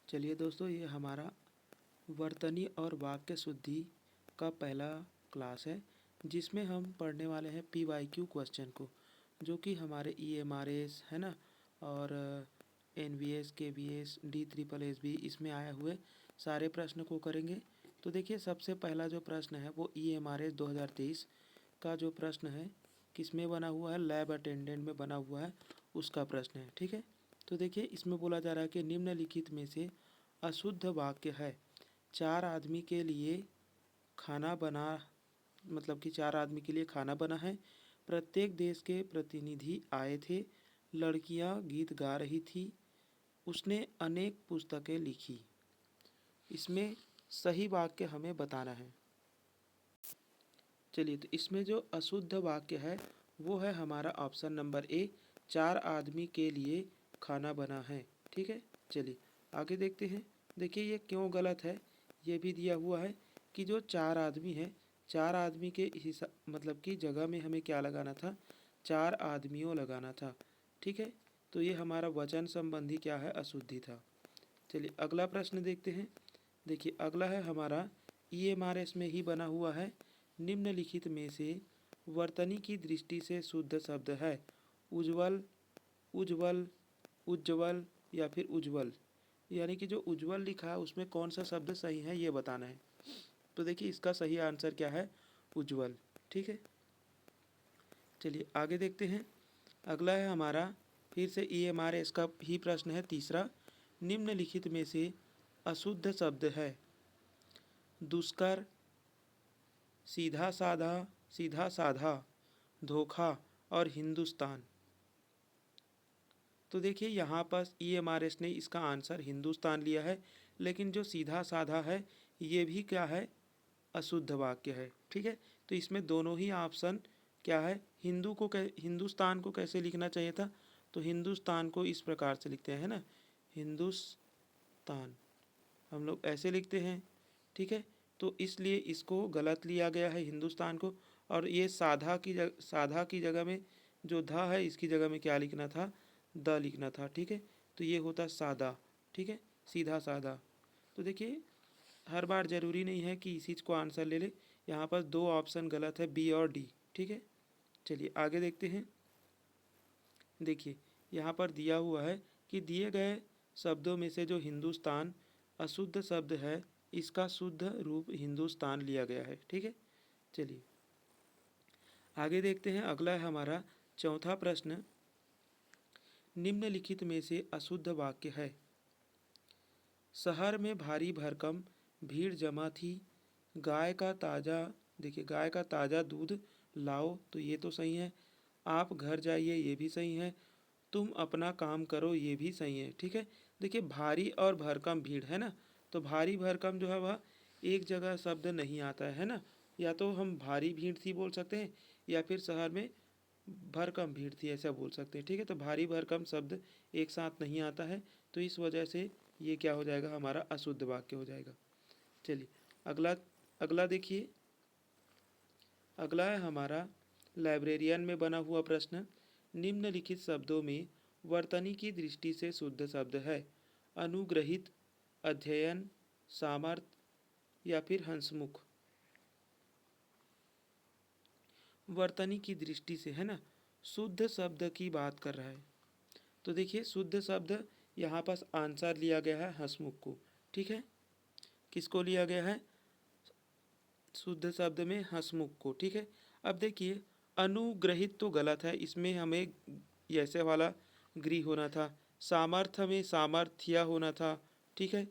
चलिए दोस्तों, ये हमारा वर्तनी और वाक्य शुद्धि का पहला क्लास है, जिसमें हम पढ़ने वाले हैं PYQ क्वेश्चन को, जो कि हमारे EMRS है ना, और NVS KVS DSSS इसमें आए हुए सारे प्रश्न को करेंगे। तो देखिए, सबसे पहला जो प्रश्न है वो EMRS 2023 का जो प्रश्न है, किसमें बना हुआ है, लैब अटेंडेंट में बना हुआ है, उसका प्रश्न है। ठीक है, तो देखिए, इसमें बोला जा रहा है कि निम्नलिखित में से अशुद्ध वाक्य है। चार आदमी के लिए खाना बना, मतलब कि चार आदमी के लिए खाना बना है। प्रत्येक देश के प्रतिनिधि आए थे। लड़कियां गीत गा रही थी। उसने अनेक पुस्तकें लिखी। इसमें सही वाक्य हमें बताना है। चलिए, तो इसमें जो अशुद्ध वाक्य है वो है हमारा ऑप्शन नंबर ए, चार आदमी के लिए खाना बना है। ठीक है, चलिए आगे देखते हैं। देखिए, ये क्यों गलत है, ये भी दिया हुआ है कि जो चार आदमी है, चार आदमी के हिसाब मतलब कि जगह में हमें क्या लगाना था, चार आदमियों लगाना था। ठीक है, तो ये हमारा वचन संबंधी क्या है, अशुद्धि था। चलिए अगला प्रश्न देखते हैं। देखिए, अगला है हमारा EMRS में ही बना हुआ है। निम्नलिखित में से वर्तनी की दृष्टि से शुद्ध शब्द है। उज्ज्वल, उज्ज्वल, उज्ज्वल या फिर उज्ज्वल। यानी कि जो उज्ज्वल लिखा है उसमें कौन सा शब्द सही है ये बताना है। तो देखिए, इसका सही आंसर क्या है, उज्ज्वल। ठीक है, चलिए आगे देखते हैं। अगला है हमारा फिर से EMRS का ही प्रश्न है, तीसरा। निम्नलिखित में से अशुद्ध शब्द है। दुष्कर, सीधा साधा, सीधा साधा, धोखा और हिंदुस्तान। तो देखिए, यहाँ पर EMRS ने इसका आंसर हिंदुस्तान लिया है, लेकिन जो सीधा साधा है ये भी क्या है, अशुद्ध वाक्य है। ठीक है, तो इसमें दोनों ही ऑप्शन क्या है, हिंदुस्तान को कैसे लिखना चाहिए था, तो हिंदुस्तान को इस प्रकार से लिखते हैं ना, हिंदुस्तान हम लोग ऐसे लिखते हैं। ठीक है, तो इसलिए इसको गलत लिया गया है हिंदुस्तान को। और ये साधा की जगह में जो ध है, इसकी जगह में क्या लिखना था, द लिखना था। ठीक है, तो ये होता सादा। ठीक है, सीधा साधा। तो देखिए, हर बार ज़रूरी नहीं है कि इसी को आंसर ले ले। यहाँ पर दो ऑप्शन गलत है, बी और डी। ठीक है, चलिए आगे देखते हैं। देखिए, यहाँ पर दिया हुआ है कि दिए गए शब्दों में से जो हिंदुस्तान अशुद्ध शब्द है, इसका शुद्ध रूप हिंदुस्तान लिया गया है। ठीक है, चलिए आगे देखते हैं। अगला है हमारा चौथा प्रश्न। निम्नलिखित में से अशुद्ध वाक्य है। शहर में भारी भरकम भीड़ जमा थी। गाय का ताज़ा, देखिए गाय का ताज़ा दूध लाओ, तो ये तो सही है। आप घर जाइए, ये भी सही है। तुम अपना काम करो, ये भी सही है। ठीक है, देखिए भारी और भरकम भीड़ है ना, तो भारी भरकम जो है वह एक जगह शब्द नहीं आता है ना। या तो हम भारी भीड़ थी बोल सकते हैं, या फिर शहर में भरकम भीड़ थी ऐसा बोल सकते हैं। ठीक है, तो भारी भरकम शब्द एक साथ नहीं आता है, तो इस वजह से ये क्या हो जाएगा, हमारा अशुद्ध वाक्य हो जाएगा। चलिए अगला अगला देखिए। अगला है हमारा लाइब्रेरियन में बना हुआ प्रश्न। निम्नलिखित शब्दों में वर्तनी की दृष्टि से शुद्ध शब्द है। अनुग्रहित, अध्ययन, सामर्थ्य या फिर हंसमुख। वर्तनी की दृष्टि से है ना, शुद्ध शब्द की बात कर रहा है। तो देखिए, शुद्ध शब्द यहाँ पास आंसर लिया गया है हंसमुख को। ठीक है, किसको लिया गया है, शुद्ध शब्द में हंसमुख को। ठीक है, अब देखिए, अनुग्रहित तो गलत है, इसमें हमें ऐसे वाला गृह होना था। सामर्थ्य में सामर्थ्य होना था। ठीक है,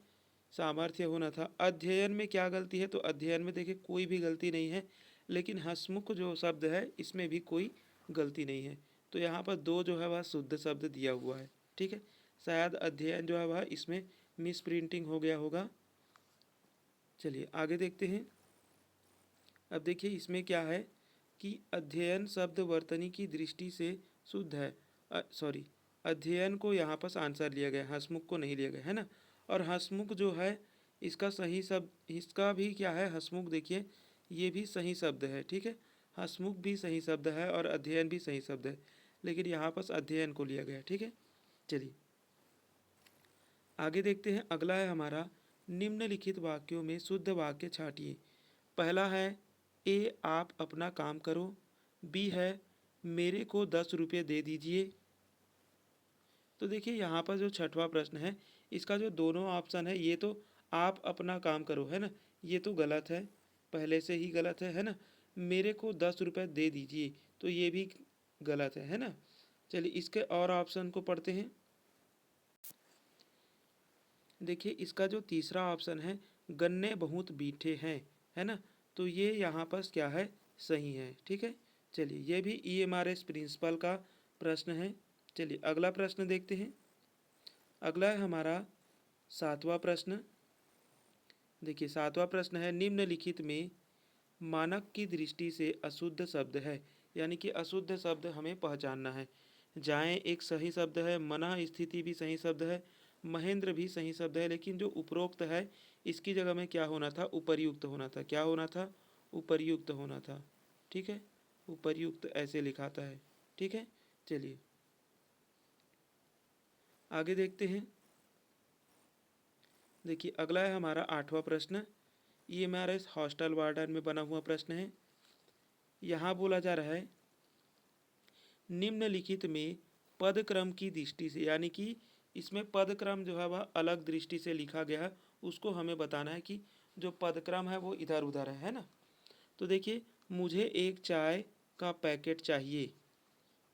सामर्थ्य होना था। अध्ययन में क्या गलती है, तो अध्ययन में देखिए कोई भी गलती नहीं है, लेकिन हंसमुख जो शब्द है इसमें भी कोई गलती नहीं है। तो यहाँ पर दो जो है वह शुद्ध शब्द दिया हुआ है। ठीक है, शायद अध्ययन जो है वह इसमें मिस प्रिंटिंग हो गया होगा। चलिए आगे देखते हैं। अब देखिए, इसमें क्या है कि अध्ययन शब्द वर्तनी की दृष्टि से शुद्ध है। सॉरी, अध्ययन को यहाँ पर आंसर लिया गया, हंसमुख को नहीं लिया गया है ना। और हंसमुख जो है इसका सही शब्द, इसका भी क्या है, हंसमुख देखिए ये भी सही शब्द है। ठीक है, हंसमुख भी सही शब्द है और अध्ययन भी सही शब्द है, लेकिन यहाँ पर अध्ययन को लिया गया। ठीक है, चलिए आगे देखते हैं, अगला है हमारा निम्नलिखित वाक्यों में शुद्ध वाक्य छांटिए। पहला है ए आप अपना काम करो, बी है मेरे को 10 रुपये दे दीजिए। तो देखिए यहाँ पर जो छठवां प्रश्न है, इसका जो दोनों ऑप्शन है, ये तो आप अपना काम करो है ना, ये तो गलत है, पहले से ही गलत है ना। मेरे को 10 रुपये दे दीजिए, तो ये भी गलत है ना। चलिए इसके और ऑप्शन को पढ़ते हैं। देखिए इसका जो तीसरा ऑप्शन है, गन्ने बहुत मीठे हैं, है ना, तो ये यहाँ पर क्या है, सही है। ठीक है, चलिए ये भी ईएमआरएस प्रिंसिपल का प्रश्न है। चलिए अगला प्रश्न देखते हैं। अगला है हमारा सातवां प्रश्न। देखिए सातवां प्रश्न है, निम्नलिखित में मानक की दृष्टि से अशुद्ध शब्द है, यानी कि अशुद्ध शब्द हमें पहचानना है। जाएं एक सही शब्द है, मना स्थिति भी सही शब्द है, महेंद्र भी सही शब्द है, लेकिन जो उपरोक्त है इसकी जगह में क्या होना था, उपर्युक्त होना था। क्या होना था, उपर्युक्त होना था। ठीक है, उपर्युक्त ऐसे लिखाता है। ठीक है, चलिए आगे देखते हैं। देखिए अगला है हमारा आठवां प्रश्न। ये हमारे हॉस्टल वार्डन में बना हुआ प्रश्न है। यहाँ बोला जा रहा है, निम्नलिखित में पद क्रम की दृष्टि से, यानी कि इसमें पद क्रम जो है वह अलग दृष्टि से लिखा गया है, उसको हमें बताना है कि जो पद क्रम है वो इधर उधर है ना। तो देखिए, मुझे एक चाय का पैकेट चाहिए,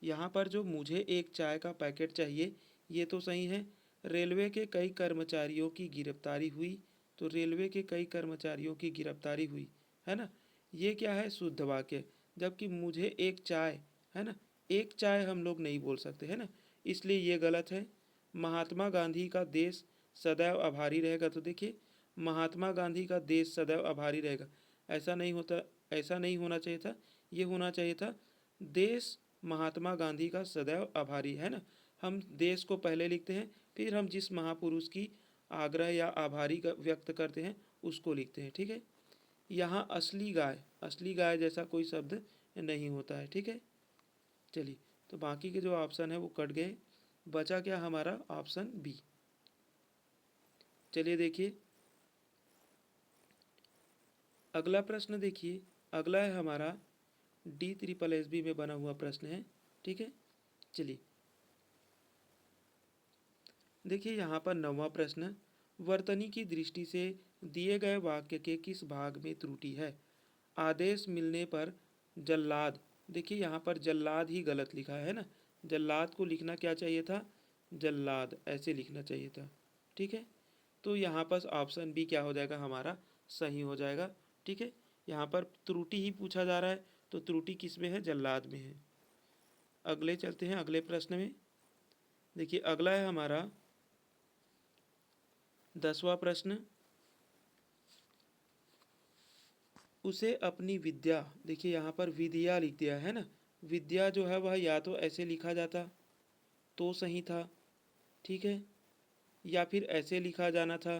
यहाँ पर जो मुझे एक चाय का पैकेट चाहिए ये तो सही है। रेलवे के कई कर्मचारियों की गिरफ्तारी हुई, तो रेलवे के कई कर्मचारियों की गिरफ्तारी हुई, है ना, ये क्या है, शुद्ध वाक्य। जबकि मुझे एक चाय, है ना, एक चाय हम लोग नहीं बोल सकते, है ना, इसलिए ये गलत है। महात्मा गांधी का देश सदैव आभारी रहेगा, तो देखिए महात्मा गांधी का देश सदैव आभारी रहेगा, ऐसा नहीं होता, ऐसा नहीं होना चाहिए था, ये होना चाहिए था देश महात्मा गांधी का सदैव आभारी, है ना। हम देश को पहले लिखते हैं, फिर हम जिस महापुरुष की आग्रह या आभारी का व्यक्त करते हैं उसको लिखते हैं। ठीक है, यहाँ असली गाय जैसा कोई शब्द नहीं होता है। ठीक है, चलिए तो बाकी के जो ऑप्शन है वो कट गए, बचा क्या हमारा ऑप्शन बी। चलिए देखिए अगला प्रश्न। देखिए अगला है हमारा D SSSB में बना हुआ प्रश्न है। ठीक है, चलिए देखिए यहाँ पर नौवां प्रश्न, वर्तनी की दृष्टि से दिए गए वाक्य के किस भाग में त्रुटि है। आदेश मिलने पर जल्लाद, देखिए यहाँ पर जल्लाद ही गलत लिखा है ना, जल्लाद को लिखना क्या चाहिए था, जल्लाद ऐसे लिखना चाहिए था। ठीक है, तो यहाँ पर ऑप्शन बी क्या हो जाएगा, हमारा सही हो जाएगा। ठीक है, यहाँ पर त्रुटि ही पूछा जा रहा है, तो त्रुटि किस में है, जल्लाद में है। अगले चलते हैं अगले प्रश्न में। देखिए अगला है हमारा 10वां प्रश्न, उसे अपनी विद्या, देखिए यहाँ पर विद्या लिख दिया है ना, विद्या जो है वह या तो ऐसे लिखा जाता तो सही था, ठीक है, या फिर ऐसे लिखा जाना था,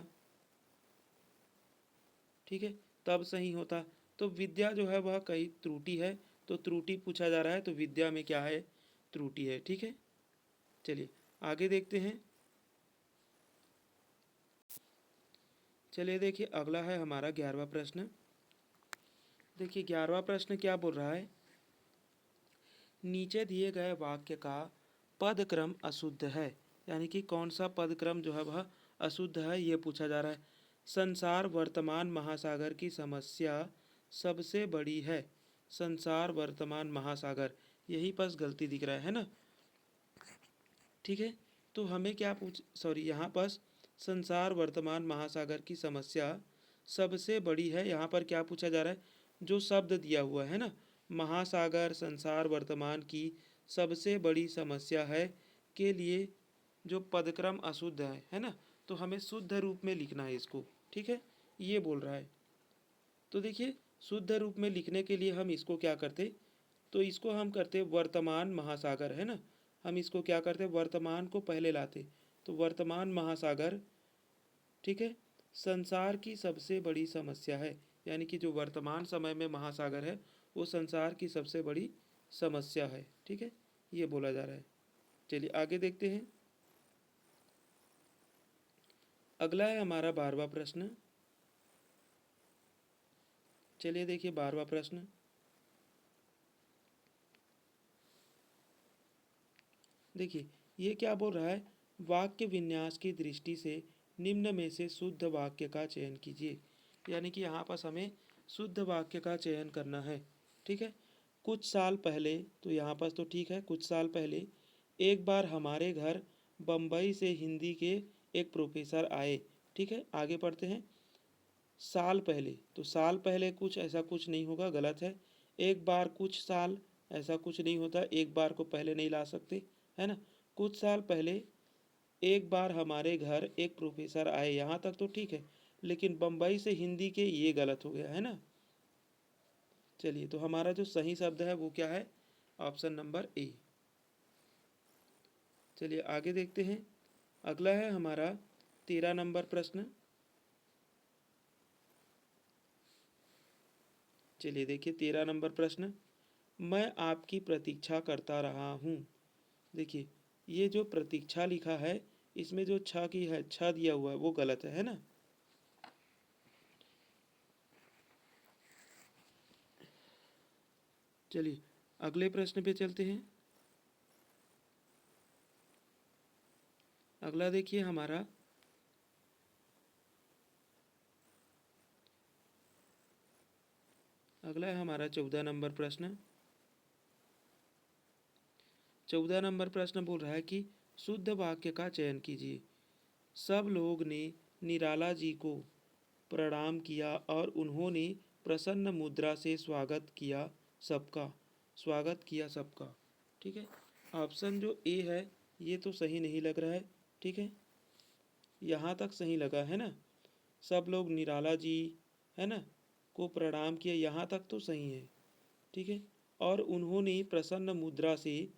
ठीक है, तब सही होता। तो विद्या जो है वह कहीं त्रुटि है, तो त्रुटि पूछा जा रहा है, तो विद्या में क्या है, त्रुटि है। ठीक है, चलिए आगे देखते हैं। चलिए देखिए अगला है हमारा 11वां प्रश्न। देखिए 11वां प्रश्न क्या बोल रहा है, नीचे दिए गए वाक्य का पद क्रम अशुद्ध है, यानी कि कौन सा पद क्रम जो है वह अशुद्ध है, ये पूछा जा रहा है। संसार वर्तमान महासागर की समस्या सबसे बड़ी है, संसार वर्तमान महासागर, यही पास गलती दिख रहा है ना। ठीक है, तो हमें क्या यहाँ पास संसार वर्तमान महासागर की समस्या सबसे बड़ी है, यहाँ पर क्या पूछा जा रहा है, जो शब्द दिया हुआ है ना, महासागर संसार वर्तमान की सबसे बड़ी समस्या है के लिए जो पदक्रम अशुद्ध है ना, तो हमें शुद्ध रूप में लिखना है इसको। ठीक है, ये बोल रहा है। तो देखिए शुद्ध रूप में लिखने के लिए हम इसको क्या करते, तो इसको हम करते वर्तमान महासागर, है ना, हम इसको क्या करते, वर्तमान को पहले लाते, तो वर्तमान महासागर, ठीक है, संसार की सबसे बड़ी समस्या है, यानी कि जो वर्तमान समय में महासागर है वो संसार की सबसे बड़ी समस्या है। ठीक है, ये बोला जा रहा है। चलिए आगे देखते हैं। अगला है हमारा 12वां प्रश्न। चलिए देखिए 12वां प्रश्न। देखिए ये क्या बोल रहा है, वाक्य विन्यास की दृष्टि से निम्न में से शुद्ध वाक्य का चयन कीजिए। यानी कि यहाँ पर हमें शुद्ध वाक्य का चयन करना है। ठीक है, कुछ साल पहले, तो यहाँ पर तो ठीक है, कुछ साल पहले एक बार हमारे घर बम्बई से हिंदी के एक प्रोफेसर आए। ठीक है, आगे पढ़ते हैं। साल पहले, तो साल पहले कुछ ऐसा कुछ नहीं होगा, गलत है। एक बार कुछ साल, ऐसा कुछ नहीं होता, एक बार को पहले नहीं ला सकते, है ना। कुछ साल पहले एक बार हमारे घर एक प्रोफेसर आए, यहाँ तक तो ठीक है, लेकिन बम्बई से हिंदी के, ये गलत हो गया है ना। चलिए, तो हमारा जो सही शब्द है वो क्या है, ऑप्शन नंबर ए। चलिए आगे देखते हैं। अगला है हमारा 13 नंबर प्रश्न। चलिए देखिए 13 नंबर प्रश्न। मैं आपकी प्रतीक्षा करता रहा हूँ। देखिए ये जो प्रतीक्षा लिखा है, इसमें जो छ की है, छ दिया हुआ है, वो गलत है ना। चलिए अगले प्रश्न पे चलते हैं। अगला देखिए हमारा अगला है हमारा 14 नंबर प्रश्न। 14 नंबर प्रश्न बोल रहा है कि शुद्ध वाक्य का चयन कीजिए। सब लोग ने निराला जी को प्रणाम किया और उन्होंने प्रसन्न मुद्रा से स्वागत किया सबका। ठीक है, ऑप्शन जो ए है ये तो सही नहीं लग रहा है। ठीक है, यहाँ तक सही लगा है ना, सब लोग निराला जी, है ना, को प्रणाम किया, यहाँ तक तो सही है। ठीक है, और उन्होंने प्रसन्न मुद्रा से,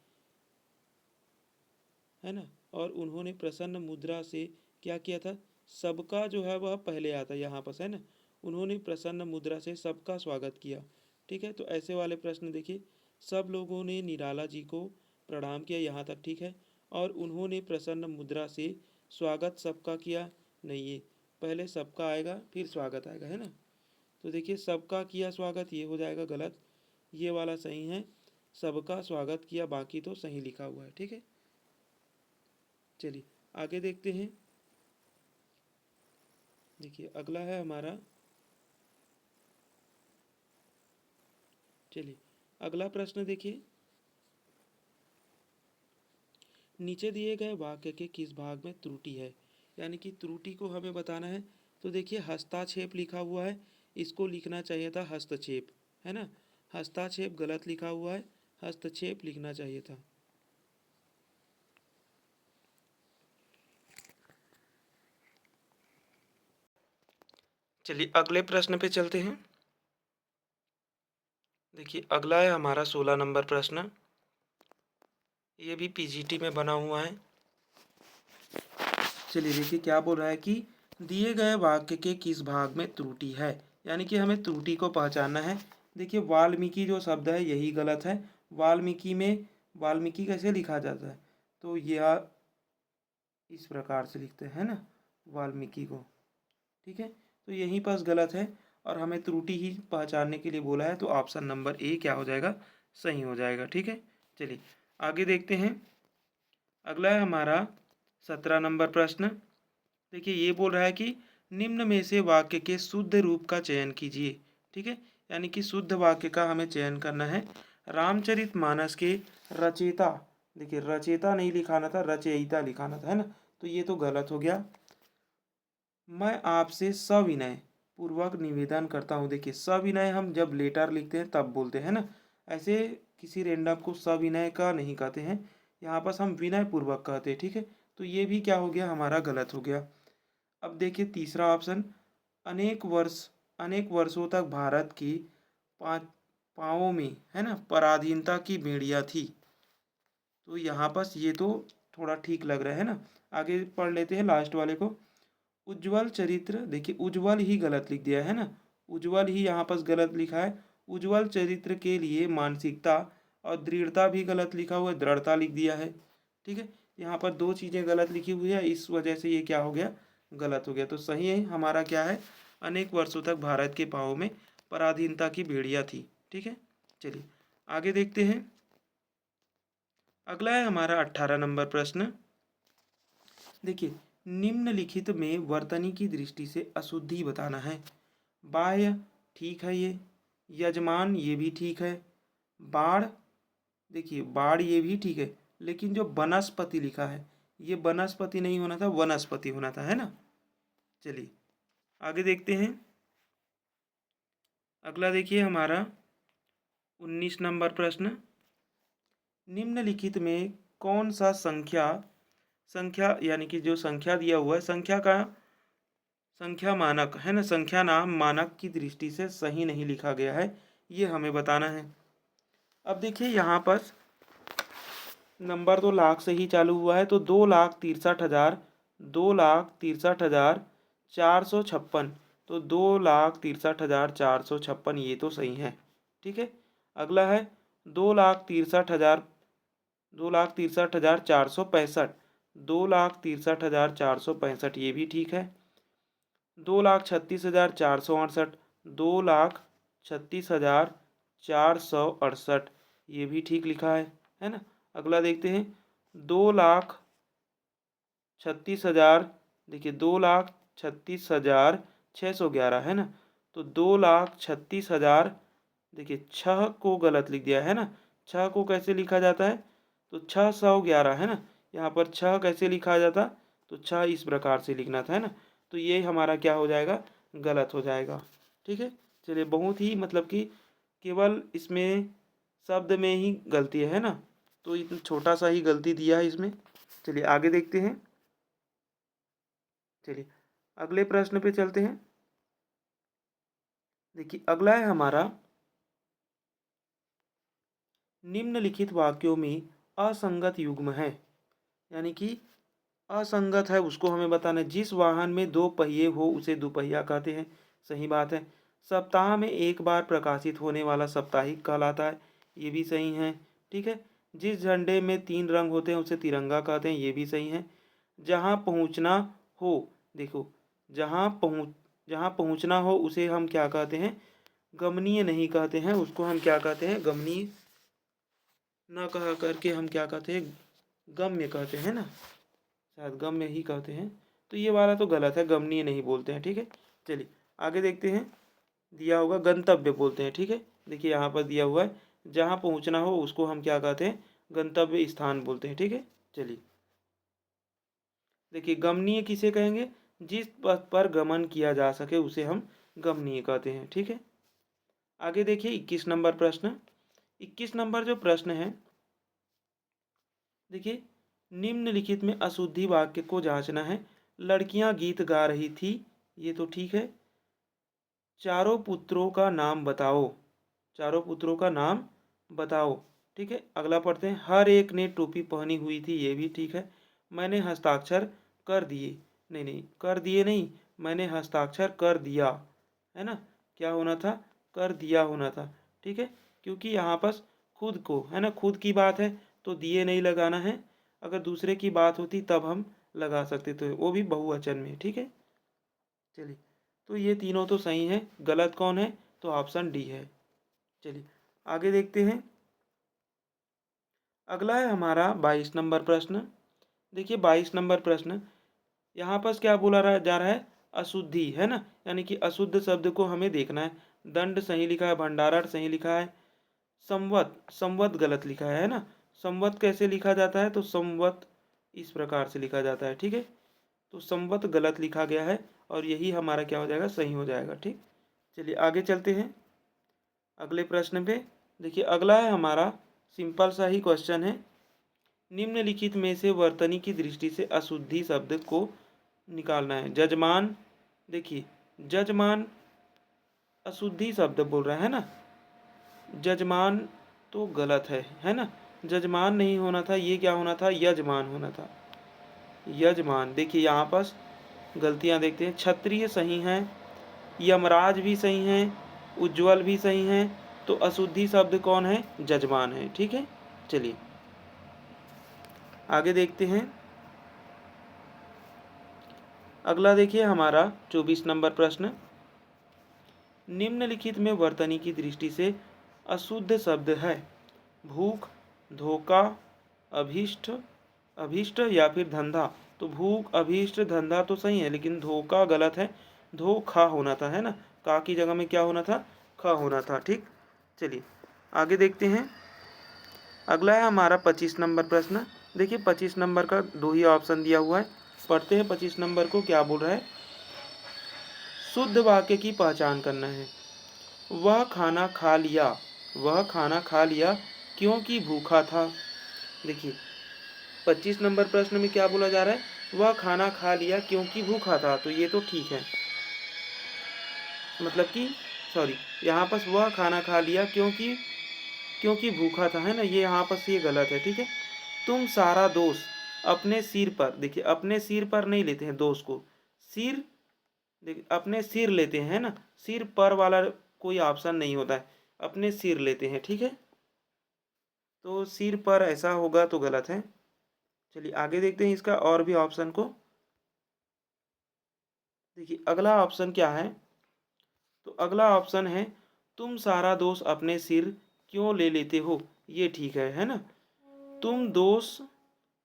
है ना, और उन्होंने प्रसन्न मुद्रा से क्या किया था, सबका जो है वह पहले आता है यहाँ पर, है ना। उन्होंने प्रसन्न मुद्रा से सबका स्वागत किया। ठीक है, तो ऐसे वाले प्रश्न देखिए, सब लोगों ने निराला जी को प्रणाम किया, यहाँ तक ठीक है, और उन्होंने प्रसन्न मुद्रा से स्वागत सबका किया, नहीं, ये पहले सबका आएगा फिर स्वागत आएगा, है ना। तो देखिए सबका किया स्वागत, ये हो जाएगा गलत, ये वाला सही है, सबका स्वागत किया, बाकी तो सही लिखा हुआ है। ठीक है, चलिए आगे देखते हैं। देखिए अगला है हमारा, चलिए अगला प्रश्न देखिए, नीचे दिए गए वाक्य के किस भाग में त्रुटि है। यानी कि त्रुटि को हमें बताना है। तो देखिए हस्ताक्षेप लिखा हुआ है, इसको लिखना चाहिए था हस्तक्षेप, है ना। हस्ताक्षेप गलत लिखा हुआ है, हस्तक्षेप लिखना चाहिए था। चलिए अगले प्रश्न पे चलते हैं। देखिए अगला है हमारा 16 नंबर प्रश्न। ये भी पीजीटी में बना हुआ है। चलिए देखिए क्या बोल रहा है कि दिए गए वाक्य के किस भाग में त्रुटि है। यानी कि हमें त्रुटि को पहचानना है। देखिए वाल्मीकि जो शब्द है यही गलत है। वाल्मीकि में वाल्मीकि कैसे लिखा जाता है, तो यह इस प्रकार से लिखते हैं ना, वाल्मीकि को। ठीक है, तो यहीं पास गलत है और हमें त्रुटि ही पहचानने के लिए बोला है, तो ऑप्शन नंबर ए क्या हो जाएगा, सही हो जाएगा। ठीक है, चलिए आगे देखते हैं। अगला है हमारा 17 नंबर प्रश्न। देखिए ये बोल रहा है कि निम्न में से वाक्य के शुद्ध रूप का चयन कीजिए। ठीक है, यानी कि शुद्ध वाक्य का हमें चयन करना है। रामचरितमानस के रचयिता, देखिए रचयिता नहीं लिखाना था, रचयिता लिखाना था, है ना, तो ये तो गलत हो गया। मैं आपसे सविनय पूर्वक निवेदन करता हूँ। देखिए सविनय हम जब लेटर लिखते हैं तब बोलते हैं ना, ऐसे किसी रेंडम को सविनय का नहीं कहते हैं, यहाँ पर हम विनय पूर्वक कहते हैं। ठीक है, तो ये भी क्या हो गया, हमारा गलत हो गया। अब देखिए तीसरा ऑप्शन, अनेक वर्षों तक भारत की पांच पाँवों में, है ना, पराधीनता की भेड़िया थी। तो यहाँ पर ये तो थोड़ा ठीक लग रहा है ना। आगे पढ़ लेते हैं लास्ट वाले को। उज्ज्वल चरित्र, देखिए उज्ज्वल ही गलत लिख दिया है ना, उज्ज्वल ही यहाँ पर गलत लिखा है। उज्ज्वल चरित्र के लिए मानसिकता और दृढ़ता भी गलत लिखा हुआ है, दृढ़ता लिख दिया है। ठीक है, यहाँ पर दो चीज़ें गलत लिखी हुई है, इस वजह से ये क्या हो गया, गलत हो गया। तो सही है हमारा क्या है, अनेक वर्षों तक भारत के पाँव में पराधीनता की भेड़िया थी। ठीक है, चलिए आगे देखते हैं। अगला है हमारा 18 नंबर प्रश्न। देखिए, निम्नलिखित में वर्तनी की दृष्टि से अशुद्धि बताना है। बाह्य ठीक है, ये यजमान ये भी ठीक है, बाढ़ देखिए बाढ़ ये भी ठीक है, लेकिन जो वनस्पति लिखा है ये वनस्पति नहीं होना था, वनस्पति होना था, है ना। चलिए आगे देखते हैं। अगला देखिए हमारा 19 नंबर प्रश्न। निम्नलिखित में कौन सा संख्या संख्या यानी कि जो संख्या दिया हुआ है संख्या का संख्या मानक है ना, संख्या नाम मानक की दृष्टि से सही नहीं लिखा गया है, ये हमें बताना है। अब देखिए यहाँ पर नंबर तो लाख से ही चालू हुआ है, तो 2,63,000 2,63,456, तो 2,63,456 ये तो सही है। ठीक है, अगला है 2,63,465, 2,63,465 ये भी ठीक है। 2,36,468, 2,36,468 ये भी ठीक लिखा है ना। अगला देखते हैं 2,36,000, देखिए 2,36,611 है ना, तो 2,36,000 देखिए छः को गलत लिख दिया है ना। छः को कैसे लिखा जाता है, तो 611 है ना, यहाँ पर छः कैसे लिखा जाता, तो छः इस प्रकार से लिखना था, है ना। तो ये हमारा क्या हो जाएगा, गलत हो जाएगा। ठीक है, चलिए बहुत ही मतलब कि केवल इसमें शब्द में ही गलती है ना, तो इतना छोटा सा ही गलती दिया है इसमें। चलिए आगे देखते हैं। चलिए अगले प्रश्न पे चलते हैं। देखिए अगला है हमारा, निम्नलिखित वाक्यों में असंगत युग्म है, यानी कि असंगत है उसको हमें बताना है। जिस वाहन में दो पहिए हो उसे दुपहिया कहते हैं, सही बात है। सप्ताह में एक बार प्रकाशित होने वाला साप्ताहिक कहलाता है, ये भी सही है। ठीक है, जिस झंडे में 3 रंग होते हैं उसे तिरंगा कहते हैं, ये भी सही है। जहाँ पहुँचना हो, देखो जहाँ पहुँचना हो उसे हम क्या कहते हैं, गमनीय नहीं कहते हैं, उसको हम क्या कहते हैं, गमनीय न कह करके हम क्या कहते हैं, गम्य कहते हैं ना, शायद गम्य ही कहते हैं। तो ये वाला तो गलत है, गमनीय नहीं बोलते हैं। ठीक है, चलिए आगे देखते हैं। दिया होगा गंतव्य बोलते हैं। ठीक है, देखिए यहाँ पर दिया हुआ है जहाँ पहुँचना हो उसको हम क्या कहते हैं, गंतव्य स्थान बोलते हैं। ठीक है, चलिए देखिए गमनीय किसे कहेंगे, जिस पथ पर गमन किया जा सके उसे हम गमनीय कहते हैं। ठीक है, आगे देखिए 21 नंबर प्रश्न। 21 नंबर जो प्रश्न है, देखिए निम्नलिखित में अशुद्धि वाक्य को जांचना है। लड़कियां गीत गा रही थी, ये तो ठीक है। चारों पुत्रों का नाम बताओ, चारों पुत्रों का नाम बताओ। ठीक है, अगला पढ़ते हैं। हर एक ने टोपी पहनी हुई थी, ये भी ठीक है। मैंने हस्ताक्षर कर दिए, नहीं नहीं कर दिए नहीं, मैंने हस्ताक्षर कर दिया, है ना। क्या होना था, कर दिया होना था। ठीक है, क्योंकि यहाँ पर खुद को है ना, खुद की बात है तो दिए नहीं लगाना है। अगर दूसरे की बात होती तब हम लगा सकते थे, वो भी बहुवचन में। ठीक है, चलिए तो ये तीनों तो सही है, गलत कौन है, तो ऑप्शन डी है। चलिए आगे देखते हैं। अगला है हमारा 22 नंबर प्रश्न। देखिए 22 नंबर प्रश्न, यहाँ पर क्या बोला जा रहा है, अशुद्धि है ना, यानी कि अशुद्ध शब्द को हमें देखना है। दंड सही लिखा है, भंडारण सही लिखा है, संवत संवत गलत लिखा है ना। संवत कैसे लिखा जाता है, तो संवत इस प्रकार से लिखा जाता है। ठीक है, तो संवत गलत लिखा गया है और यही हमारा क्या हो जाएगा, सही हो जाएगा। ठीक, चलिए आगे चलते हैं अगले प्रश्न पे। देखिए अगला है हमारा सिंपल सा ही क्वेश्चन है। निम्नलिखित में से वर्तनी की दृष्टि से अशुद्धि शब्द को निकालना है। जजमान, देखिए जजमान अशुद्धि शब्द बोल रहा है ना, जजमान तो गलत है ना। जजमान नहीं होना था, ये क्या होना था, यजमान होना था, यजमान। देखिए यहाँ पर गलतियाँ देखते हैं। क्षत्रिय सही हैं, यमराज भी सही हैं, उज्ज्वल भी सही हैं, तो अशुद्धि शब्द कौन है, जजमान है। ठीक है, चलिए आगे देखते हैं। अगला देखिए हमारा 24 नंबर प्रश्न, निम्नलिखित में वर्तनी की दृष्टि से अशुद्ध शब्द है। भूख, धोखा, अभीष्ट, अभीष्ट या फिर धंधा। तो भूख, अभीष्ट, धंधा तो सही है, लेकिन धोखा गलत है, धोखा होना था, है ना। का की जगह में क्या होना था, ख होना था। ठीक, चलिए आगे देखते हैं। अगला है हमारा 25 नंबर प्रश्न। देखिए 25 नंबर का दो ही ऑप्शन दिया हुआ है, पढ़ते हैं 25 नंबर को। क्या बोल रहा है, शुद्ध वाक्य की पहचान करना है। वह खाना खा लिया, वह खाना खा लिया क्योंकि भूखा था। देखिए 25 नंबर प्रश्न में क्या बोला जा रहा है, वह खाना खा लिया क्योंकि भूखा था, तो ये तो ठीक है, मतलब कि सॉरी, यहाँ पर वह खाना खा लिया क्योंकि क्योंकि भूखा था, है ना, ये यहाँ पर ये गलत है। ठीक है, तुम सारा दोष अपने सिर पर, देखिए अपने सिर पर नहीं लेते हैं दोष को, सिर, देखिए अपने सिर लेते हैं ना, सिर पर वाला कोई ऑप्शन नहीं होता है, अपने सिर लेते हैं। ठीक है, तो सिर पर ऐसा होगा तो गलत है। चलिए आगे देखते हैं इसका और भी ऑप्शन को। देखिए अगला ऑप्शन क्या है, तो अगला ऑप्शन है, तुम सारा दोष अपने सिर क्यों ले लेते हो, ये ठीक है ना। तुम दोष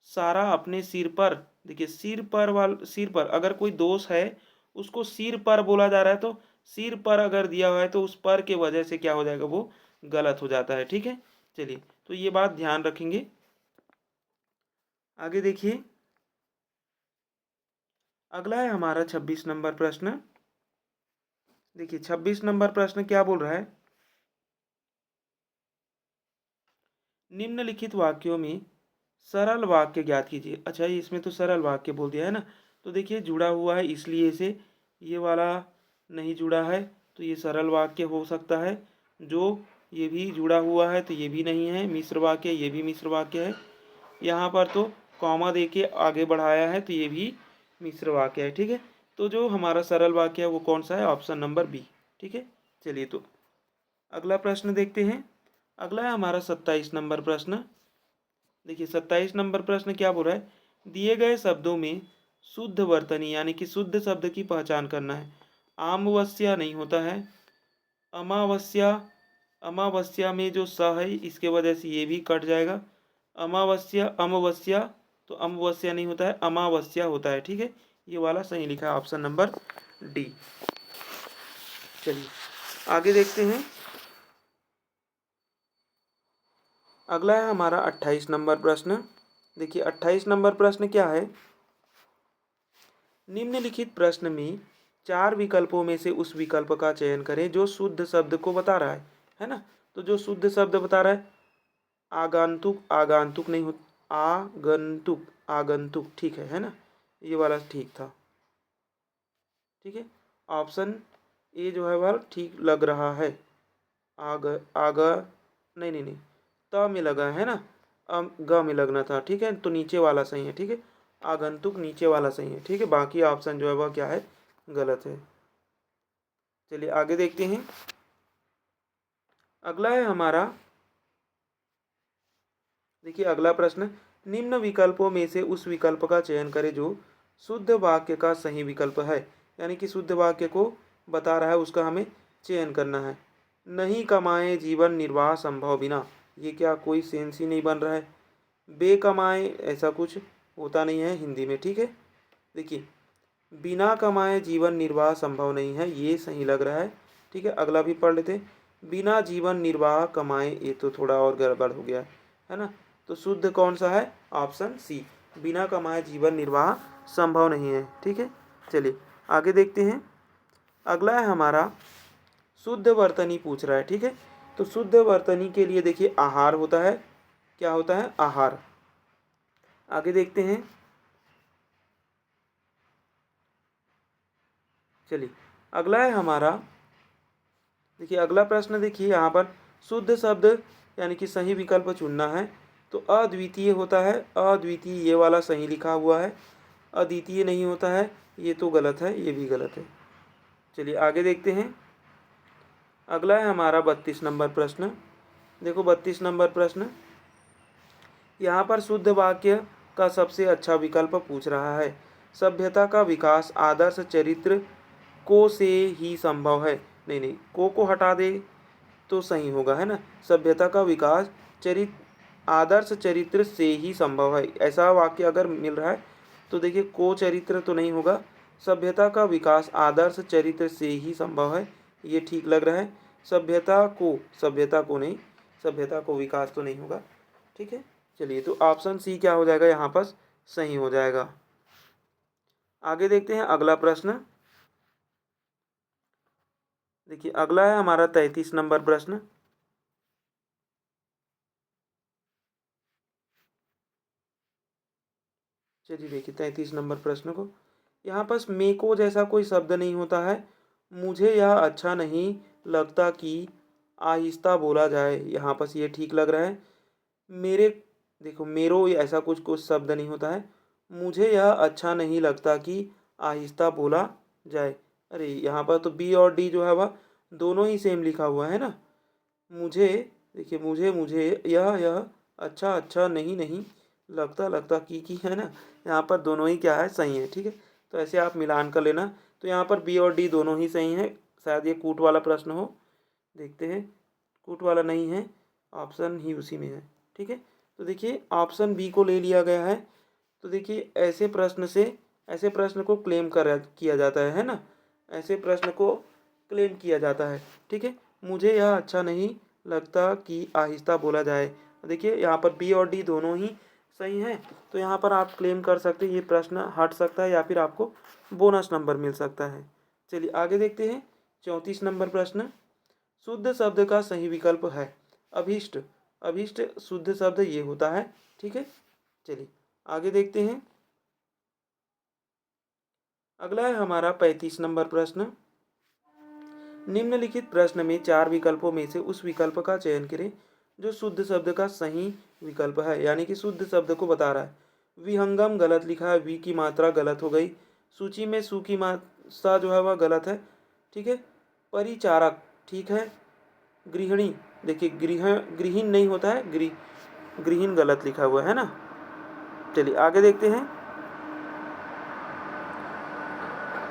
सारा अपने सिर पर, देखिए सिर पर अगर कोई दोष है उसको सिर पर बोला जा रहा है, तो सिर पर अगर दिया हुआ है तो उस पर के वजह से क्या हो जाएगा, वो गलत हो जाता है। ठीक है, चलिए तो ये बात ध्यान रखेंगे। आगे देखिए, अगला है हमारा 26 नंबर प्रश्न। देखिए 26 नंबर प्रश्न क्या बोल रहा है, निम्नलिखित वाक्यों में सरल वाक्य ज्ञात कीजिए। अच्छा ये इसमें तो सरल वाक्य बोल दिया है ना, तो देखिए जुड़ा हुआ है इसलिए इसे, ये वाला नहीं जुड़ा है तो ये सरल वाक्य हो सकता है। जो ये भी जुड़ा हुआ है तो ये भी नहीं है, मिश्र वाक्य, ये भी मिश्र वाक्य है। यहाँ पर तो कॉमा दे के आगे बढ़ाया है तो ये भी मिश्र वाक्य है। ठीक है, तो जो हमारा सरल वाक्य है वो कौन सा है, ऑप्शन नंबर बी। ठीक है, चलिए तो अगला प्रश्न देखते हैं। अगला है हमारा 27 नंबर प्रश्न। देखिए 27 नंबर प्रश्न क्या बोल रहा है, दिए गए शब्दों में शुद्ध वर्तनी यानी कि शुद्ध शब्द की पहचान करना है। आमवस्या नहीं होता है, अमावस्या, अमावस्या में जो स है इसके वजह से ये भी कट जाएगा। अमावस्या, अमावस्या, तो अमावस्या नहीं होता है, अमावस्या होता है। ठीक है, ये वाला सही लिखा है, ऑप्शन नंबर डी। चलिए आगे देखते हैं। अगला है हमारा 28 नंबर प्रश्न। देखिए 28 नंबर प्रश्न क्या है, निम्नलिखित प्रश्न में चार विकल्पों में से उस विकल्प का चयन करें जो शुद्ध शब्द को बता रहा है ना। तो जो शुद्ध शब्द बता रहा है, आगंतुक, आगंतुक नहीं हो, आगंतुक, आगंतुक, ठीक है ना, ये वाला ठीक था। ठीक है, ऑप्शन ए जो है वह ठीक लग रहा है। आग, आग, नहीं नहीं नहीं, त में लगा है ना, ग में लगना था। ठीक है, तो नीचे वाला सही है। ठीक है, आगंतुक नीचे वाला सही है। ठीक है, बाकी ऑप्शन जो है वह क्या है, गलत है। चलिए आगे देखते हैं। अगला है हमारा, देखिए अगला प्रश्न, निम्न विकल्पों में से उस विकल्प का चयन करें जो शुद्ध वाक्य का सही विकल्प है, यानी कि शुद्ध वाक्य को बता रहा है उसका हमें चयन करना है। नहीं कमाए जीवन निर्वाह संभव बिना, ये क्या कोई सेंस ही नहीं बन रहा है। बेकमाए ऐसा कुछ होता नहीं है हिंदी में। ठीक है, देखिए बिना कमाए जीवन निर्वाह संभव नहीं है, ये सही लग रहा है। ठीक है, अगला भी पढ़ लेते हैं। बिना जीवन निर्वाह कमाए, ये तो थोड़ा और गड़बड़ हो गया है ना। तो शुद्ध कौन सा है, ऑप्शन सी, बिना कमाए जीवन निर्वाह संभव नहीं है। ठीक है, चलिए आगे देखते हैं। अगला है हमारा शुद्ध वर्तनी पूछ रहा है। ठीक है, तो शुद्ध वर्तनी के लिए देखिए आहार होता है, क्या होता है, आहार। आगे देखते हैं। चलिए अगला है हमारा, देखिए अगला प्रश्न, देखिए यहाँ पर शुद्ध शब्द यानी कि सही विकल्प चुनना है। तो अद्वितीय होता है, अद्वितीय ये वाला सही लिखा हुआ है, अद्वितीय नहीं होता है, ये तो गलत है, ये भी गलत है। चलिए आगे देखते हैं। अगला है हमारा 32 नंबर प्रश्न। देखो 32 नंबर प्रश्न, यहाँ पर शुद्ध वाक्य का सबसे अच्छा विकल्प पूछ रहा है। सभ्यता का विकास आदर्श चरित्र को से ही संभव है। नहीं नहीं, को हटा दे तो सही होगा, है ना। सभ्यता का विकास चरित्र आदर्श चरित्र से ही संभव है, ऐसा वाक्य अगर मिल रहा है तो देखिए को चरित्र तो नहीं होगा, सभ्यता का विकास आदर्श चरित्र से ही संभव है, ये ठीक लग रहा है। सभ्यता को नहीं, सभ्यता को विकास तो नहीं होगा, ठीक है। चलिए, तो ऑप्शन सी क्या हो जाएगा यहाँ पर, सही हो जाएगा। आगे देखते हैं अगला प्रश्न। देखिए अगला है हमारा 33 नंबर प्रश्न। चलिए देखिए 33 नंबर प्रश्न को, यहाँ पर मे को जैसा कोई शब्द नहीं होता है, मुझे यह अच्छा नहीं लगता कि आहिस्ता बोला जाए, यहाँ पर ये ठीक लग रहा है। मेरे, देखो मेरो ये ऐसा कुछ कुछ शब्द नहीं होता है, मुझे यह अच्छा नहीं लगता कि आहिस्ता बोला जाए। अरे यहाँ पर तो बी और डी जो है वह दोनों ही सेम लिखा हुआ है ना। मुझे, देखिए मुझे यह अच्छा अच्छा नहीं नहीं लगता लगता की है ना, यहाँ पर दोनों ही क्या है, सही है, ठीक है। तो ऐसे आप मिलान कर लेना। तो यहाँ पर बी और डी दोनों ही सही है, शायद ये कूट वाला प्रश्न हो, देखते हैं। कूट वाला नहीं है, ऑप्शन ही उसी में है, ठीक है। तो देखिए ऑप्शन बी को ले लिया गया है। तो देखिए ऐसे प्रश्न को क्लेम कर किया जाता है ना, ऐसे प्रश्न को क्लेम किया जाता है, ठीक है। मुझे यह अच्छा नहीं लगता कि आहिस्ता बोला जाए, देखिए यहाँ पर बी और डी दोनों ही सही है, तो यहाँ पर आप क्लेम कर सकते हैं, ये प्रश्न हट सकता है या फिर आपको बोनस नंबर मिल सकता है। चलिए आगे देखते हैं 34 नंबर प्रश्न। शुद्ध शब्द का सही विकल्प है अभिष्ट। अभिष्ट शुद्ध शब्द ये होता है, ठीक है। चलिए आगे देखते हैं। अगला है हमारा 35 नंबर प्रश्न। निम्नलिखित प्रश्न में 4 विकल्पों में से उस विकल्प का चयन करें जो शुद्ध शब्द का सही विकल्प है, यानी कि शुद्ध शब्द को बता रहा है। विहंगम गलत लिखा है, वी की मात्रा गलत हो गई। सूची में सु की मात्रा जो है वह गलत है, ठीक है। परिचारक ठीक है। गृहिणी, देखिए गृहिण नहीं होता है, गृहिण गलत लिखा हुआ है ना। चलिए आगे देखते हैं।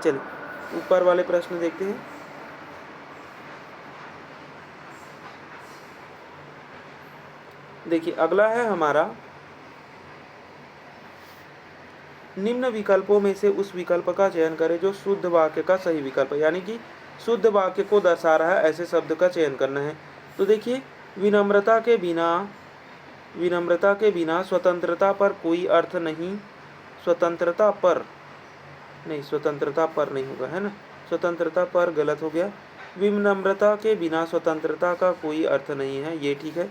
चलिए ऊपर वाले प्रश्न देखते हैं। देखिए अगला है हमारा, निम्न विकल्पों में से उस विकल्प का चयन करें जो शुद्ध वाक्य का सही विकल्प है, यानी कि शुद्ध वाक्य को दर्शा रहा है, ऐसे शब्द का चयन करना है। तो देखिए विनम्रता के बिना स्वतंत्रता पर कोई अर्थ नहीं, स्वतंत्रता पर नहीं होगा, है ना। स्वतंत्रता पर गलत हो गया। विनम्रता के बिना स्वतंत्रता का कोई अर्थ नहीं है, ये ठीक है।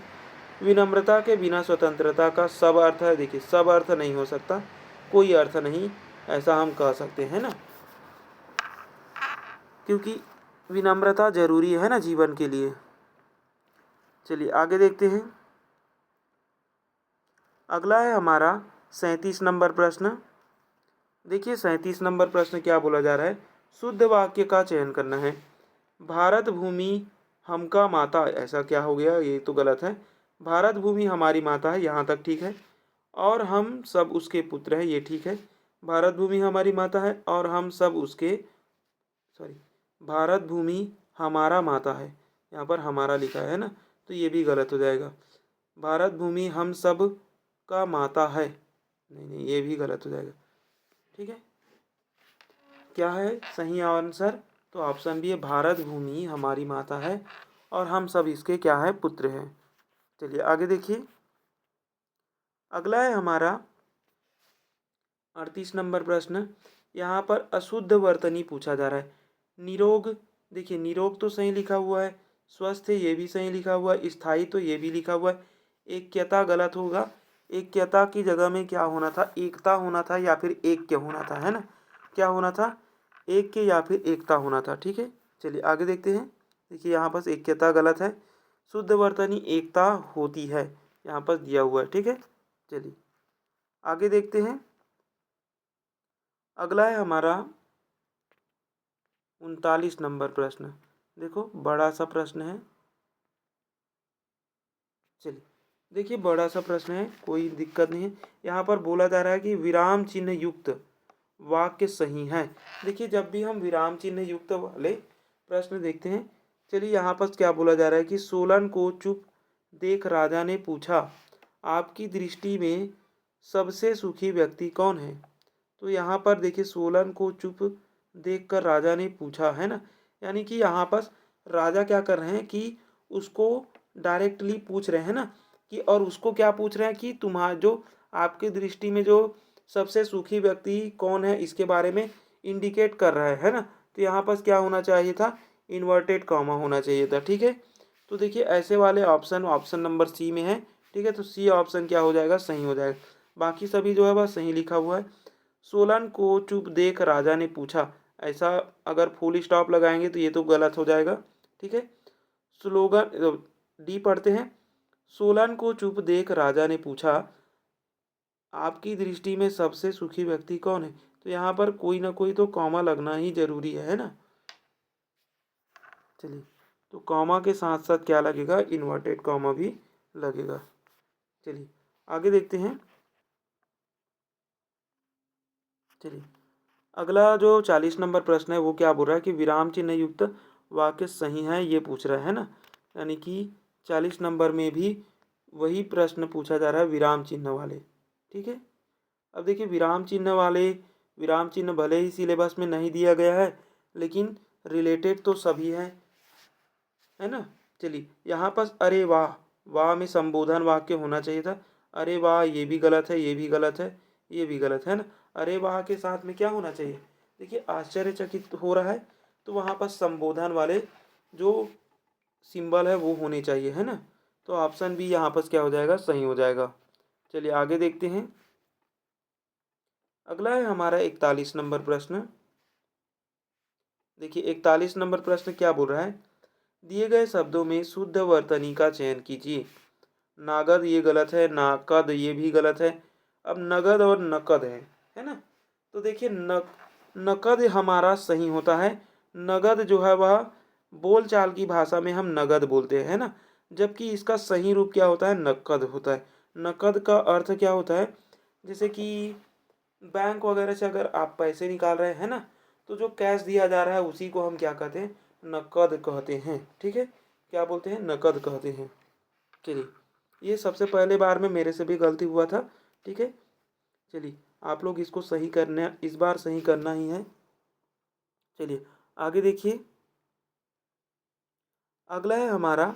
विनम्रता के बिना स्वतंत्रता का सब अर्थ है, देखिए सब अर्थ नहीं हो सकता, कोई अर्थ नहीं, ऐसा हम कह सकते हैं ना, क्योंकि विनम्रता जरूरी है ना जीवन के लिए। चलिए आगे देखते हैं। अगला है हमारा 37 नंबर प्रश्न। देखिए 37 नंबर प्रश्न क्या बोला जा रहा है, शुद्ध वाक्य का चयन करना है। भारत भूमि हमका माता, ऐसा क्या हो गया, ये तो गलत है। भारत भूमि हमारी माता है, यहाँ तक ठीक है। और हम सब उसके पुत्र हैं, ये ठीक है। भारत भूमि हमारी माता है और हम सब उसके, सॉरी, भारत भूमि हमारा माता है, यहाँ पर हमारा लिखा है ना, तो ये भी गलत हो जाएगा। भारत भूमि हम सब का माता है, नहीं नहीं ये भी गलत हो जाएगा, ठीक है। क्या है सही आंसर, तो ऑप्शन बी है, भारत भूमि हमारी माता है और हम सब इसके क्या है, पुत्र हैं। चलिए आगे देखिए। अगला है हमारा 38 नंबर प्रश्न। यहाँ पर अशुद्ध वर्तनी पूछा जा रहा है। निरोग, देखिए निरोग तो सही लिखा हुआ है, स्वस्थ ये भी सही लिखा हुआ है, स्थायी तो ये भी लिखा हुआ है। ऐक्यता गलत होगा, ऐक्यता की जगह में क्या होना था, एकता होना था या फिर ऐक्य होना था, है ना। क्या होना था, ऐक्य या फिर एकता होना था, ठीक है। चलिए आगे देखते हैं। देखिए यहाँ पर ऐक्यता गलत है, शुद्ध वर्तनी एकता होती है, यहाँ पर दिया हुआ है, ठीक है। चलिए आगे देखते हैं। अगला है हमारा 39 नंबर प्रश्न। देखो बड़ा सा प्रश्न है, चलिए देखिए बड़ा सा प्रश्न है, कोई दिक्कत नहीं है। यहाँ पर बोला जा रहा है कि विराम चिन्ह युक्त वाक्य सही है। देखिए जब भी हम विराम चिन्ह युक्त वाले प्रश्न देखते हैं, चलिए यहाँ पर क्या बोला जा रहा है कि सोलन को चुप देख राजा ने पूछा, आपकी दृष्टि में सबसे सुखी व्यक्ति कौन है। तो यहाँ पर देखिए सोलन को चुप देखकर राजा ने पूछा, है ना, यानी कि यहाँ पर राजा क्या कर रहे हैं कि उसको डायरेक्टली पूछ रहे हैं ना, कि और उसको क्या पूछ रहे हैं कि तुम्हारा जो आपकी दृष्टि में जो सबसे सुखी व्यक्ति कौन है इसके बारे में इंडिकेट कर रहा है ना। तो यहाँ पर क्या होना चाहिए था, इन्वर्टेड कॉमा होना चाहिए था। ठीक है, तो देखिए ऐसे वाले ऑप्शन ऑप्शन नंबर सी में है। ठीक है, तो सी ऑप्शन क्या हो जाएगा, सही हो जाएगा। बाकी सभी जो है वह सही लिखा हुआ है। सोलन को चुप देख राजा ने पूछा, ऐसा अगर फुल स्टॉप लगाएंगे तो ये तो गलत हो जाएगा। ठीक है, स्लोगन डी पढ़ते हैं। सोलन को चुप देख राजा ने पूछा, आपकी दृष्टि में सबसे सुखी व्यक्ति कौन है। तो यहाँ पर कोई ना कोई तो कॉमा लगना ही जरूरी है ना। चलिए, तो कॉमा के साथ साथ क्या लगेगा, इन्वर्टेड कॉमा भी लगेगा। चलिए आगे देखते हैं। चलिए अगला जो 40 नंबर प्रश्न है वो क्या बोल रहा है कि विराम चिन्ह युक्त वाक्य सही है, ये पूछ रहा है ना। यानी कि 40 नंबर में भी वही प्रश्न पूछा जा रहा है विराम चिन्ह वाले। ठीक है, अब देखिए विराम चिन्ह भले ही सिलेबस में नहीं दिया गया है, लेकिन रिलेटेड तो सभी हैं, है ना। चलिए यहाँ पर अरे वाह, वाह में संबोधन वाक्य होना चाहिए था। अरे वाह ये भी गलत है, ये भी गलत है, ये भी गलत है ना। अरे वाह के साथ में क्या होना चाहिए, देखिए आश्चर्यचकित हो रहा है, तो वहाँ पर संबोधन वाले जो सिंबल है वो होने चाहिए, है ना। तो ऑप्शन बी यहाँ पर क्या हो जाएगा, सही हो जाएगा। चलिए आगे देखते हैं। अगला है हमारा 41 नंबर प्रश्न। देखिए 41 नंबर प्रश्न क्या बोल रहा है, दिए गए शब्दों में शुद्ध वर्तनी का चयन कीजिए। नागद ये गलत है, नाकद ये भी गलत है। अब नगद और नकद है ना। तो देखिए नकद हमारा सही होता है। नगद जो है वह बोलचाल की भाषा में हम नगद बोलते हैं ना, जबकि इसका सही रूप क्या होता है, नकद होता है। नकद का अर्थ क्या होता है, जैसे कि बैंक वगैरह से अगर आप पैसे निकाल रहे हैं ना, तो जो कैश दिया जा रहा है उसी को हम क्या कहते हैं, नकद कहते हैं। ठीक है, क्या बोलते हैं, नकद कहते हैं। चलिए, ये सबसे पहले बार में मेरे से भी गलती हुआ था। ठीक है, चलिए आप लोग इसको सही करने, इस बार सही करना ही है। चलिए आगे देखिए। अगला है हमारा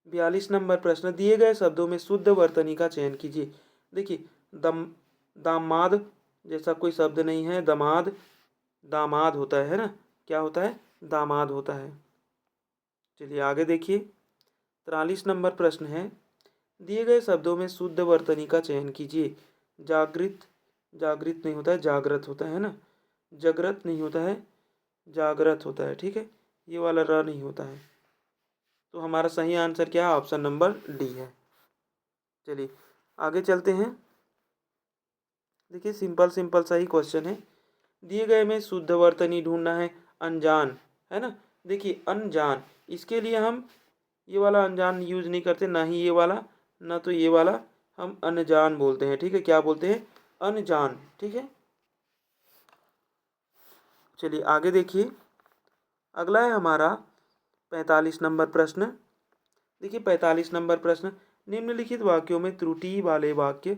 42 नंबर प्रश्न, दिए गए शब्दों में शुद्ध वर्तनी का चयन कीजिए। देखिए दम दामाद जैसा कोई शब्द नहीं है, दमाद दामाद होता है ना, क्या होता है, दामाद होता है। चलिए आगे देखिए। 43 नंबर प्रश्न है, दिए गए शब्दों में शुद्ध वर्तनी का चयन कीजिए। जागृत जागृत नहीं होता है, जागृत होता है ना। जागृत नहीं होता है, जागृत होता है। ठीक है, ये वाला र नहीं होता है। तो हमारा सही आंसर क्या है, ऑप्शन नंबर डी है। चलिए आगे चलते हैं। देखिए सिंपल सिंपल सा ही क्वेश्चन है, दिए गए में शुद्ध वर्तनी ढूंढना है। अनजान, है ना। देखिए अनजान, इसके लिए हम ये वाला अनजान यूज नहीं करते, ना ही ये वाला, ना तो ये वाला, हम अनजान बोलते हैं। ठीक है, क्या बोलते हैं, अनजान। ठीक है, चलिए आगे देखिए। अगला है हमारा 45 नंबर प्रश्न। देखिए 45 नंबर प्रश्न, निम्नलिखित वाक्यों में त्रुटि वाले वाक्य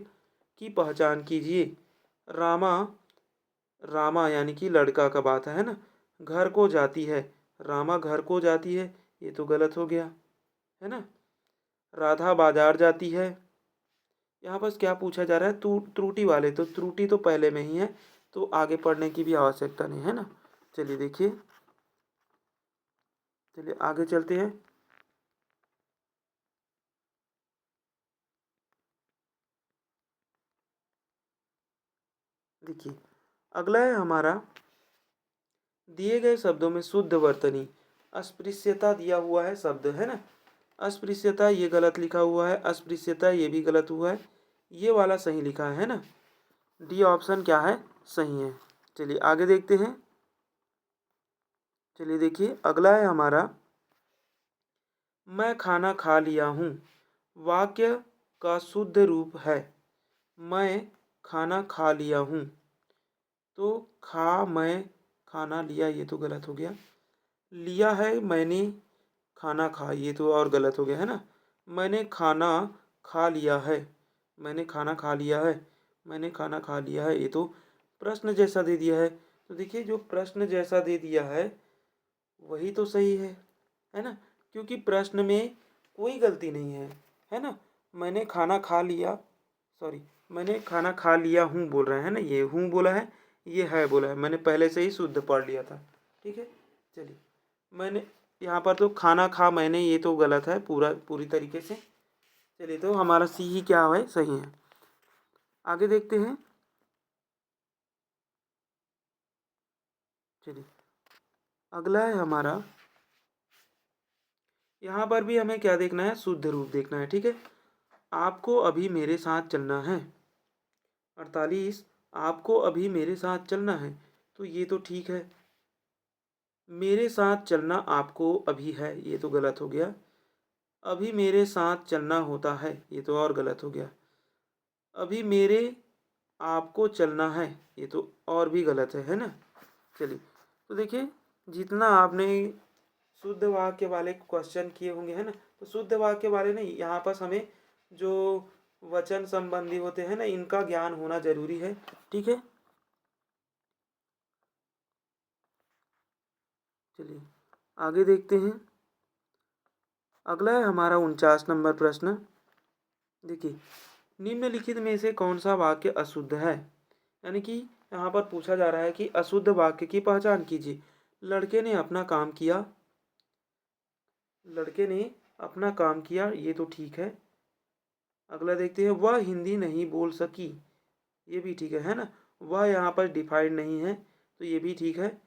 की पहचान कीजिए। रामा रामा यानी कि लड़का का बात है ना, घर को जाती है, रामा घर को जाती है, ये तो गलत हो गया, है ना। राधा बाजार जाती है, यहाँ पर क्या पूछा जा रहा है, त्रुटि वाले, तो त्रुटि तो पहले में ही है, तो आगे पढ़ने की भी आवश्यकता नहीं है ना। चलिए देखिए, चलिए आगे चलते हैं। देखिए अगला है हमारा, दिए गए शब्दों में शुद्ध वर्तनी। अस्पृश्यता दिया हुआ है शब्द, है ना। अस्पृश्यता ये गलत लिखा हुआ है, अस्पृश्यता ये भी गलत हुआ है, ये वाला सही लिखा है ना। डी ऑप्शन क्या है, सही है। चलिए आगे देखते हैं। चलिए देखिए अगला है हमारा, मैं खाना खा लिया हूँ। वाक्य का शुद्ध रूप है, मैं खाना खा लिया हूँ। तो खा मैं खाना लिया, ये तो गलत हो गया। लिया है मैंने खाना खा, ये तो और गलत हो गया है ना। मैंने खाना खा लिया है, मैंने खाना खा लिया है, मैंने खाना खा लिया है, ये तो प्रश्न जैसा दे दिया है। तो देखिए जो प्रश्न जैसा दे दिया है वही तो सही है ना, क्योंकि प्रश्न में कोई गलती नहीं है ना। मैंने खाना खा लिया, सॉरी, मैंने खाना खा लिया हूँ बोल रहा है ना, ये हूँ बोला है, ये है बोला है, मैंने पहले से ही शुद्ध पढ़ लिया था। ठीक है, चलिए। मैंने यहाँ पर तो खाना खा मैंने, ये तो गलत है पूरी तरीके से। चलिए, तो हमारा सी ही क्या है, सही है। आगे देखते हैं। चलिए, अगला है हमारा, यहाँ पर भी हमें क्या देखना है, शुद्ध रूप देखना है। ठीक है, आपको अभी मेरे साथ चलना है। 48, आपको अभी मेरे साथ चलना है, तो ये तो ठीक है। मेरे साथ चलना आपको अभी है, ये तो गलत हो गया। अभी मेरे साथ चलना होता है, ये तो और गलत हो गया। अभी मेरे आपको चलना है, ये तो और भी गलत है ना। चलिए, तो देखिए जितना आपने शुद्ध वाक्य वाले क्वेश्चन किए होंगे है ना, तो शुद्ध वाक्य वाले नहीं, यहाँ पर हमें जो वचन संबंधी होते हैं ना, इनका ज्ञान होना जरूरी है। ठीक है, चलिए आगे देखते हैं। अगला है हमारा 49 नंबर प्रश्न। देखिए, निम्नलिखित में से कौन सा वाक्य अशुद्ध है, यानी कि यहाँ पर पूछा जा रहा है कि अशुद्ध वाक्य की पहचान कीजिए। लड़के ने अपना काम किया, लड़के ने अपना काम किया, ये तो ठीक है। अगला देखते हैं, वह हिंदी नहीं बोल सकी, ये भी ठीक है ना। वह यहाँ पर डिफाइंड नहीं है, तो ये भी ठीक है।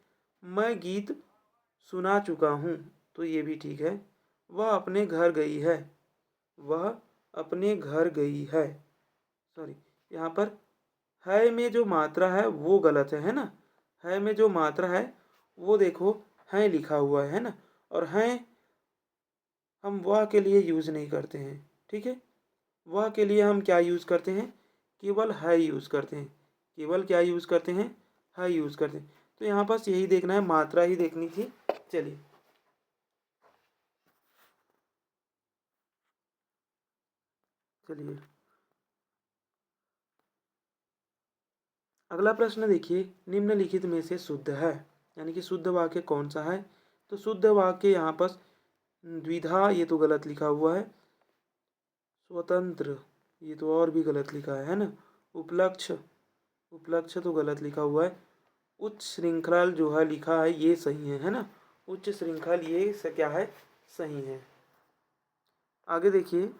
मैं गीत सुना चुका हूँ, तो ये भी ठीक है। वह अपने घर गई है, वह अपने घर गई है, सॉरी, यहाँ पर है में जो मात्रा है वो गलत है ना। है में जो मात्रा है वो देखो, है लिखा हुआ है ना, और है हम वह के लिए यूज़ नहीं करते हैं। ठीक है, वह के लिए हम क्या यूज़ करते हैं, केवल है यूज़ करते हैं। केवल क्या यूज़ करते हैं, है यूज़ करते हैं। तो यहाँ बस यही देखना है, मात्रा ही देखनी थी। चलिए, चलिए अगला प्रश्न देखिए, निम्नलिखित में से शुद्ध है, यानी कि शुद्ध वाक्य कौन सा है। तो शुद्ध वाक्य यहाँ पर द्विधा, ये तो गलत लिखा हुआ है। स्वतंत्र, ये तो और भी गलत लिखा है ना। उपलक्ष्य, उपलक्ष्य तो गलत लिखा हुआ है। उच्च श्रृंखल जो है लिखा है ये सही है ना। उच्च श्रृंखल ये क्या है, सही है। आगे देखिए,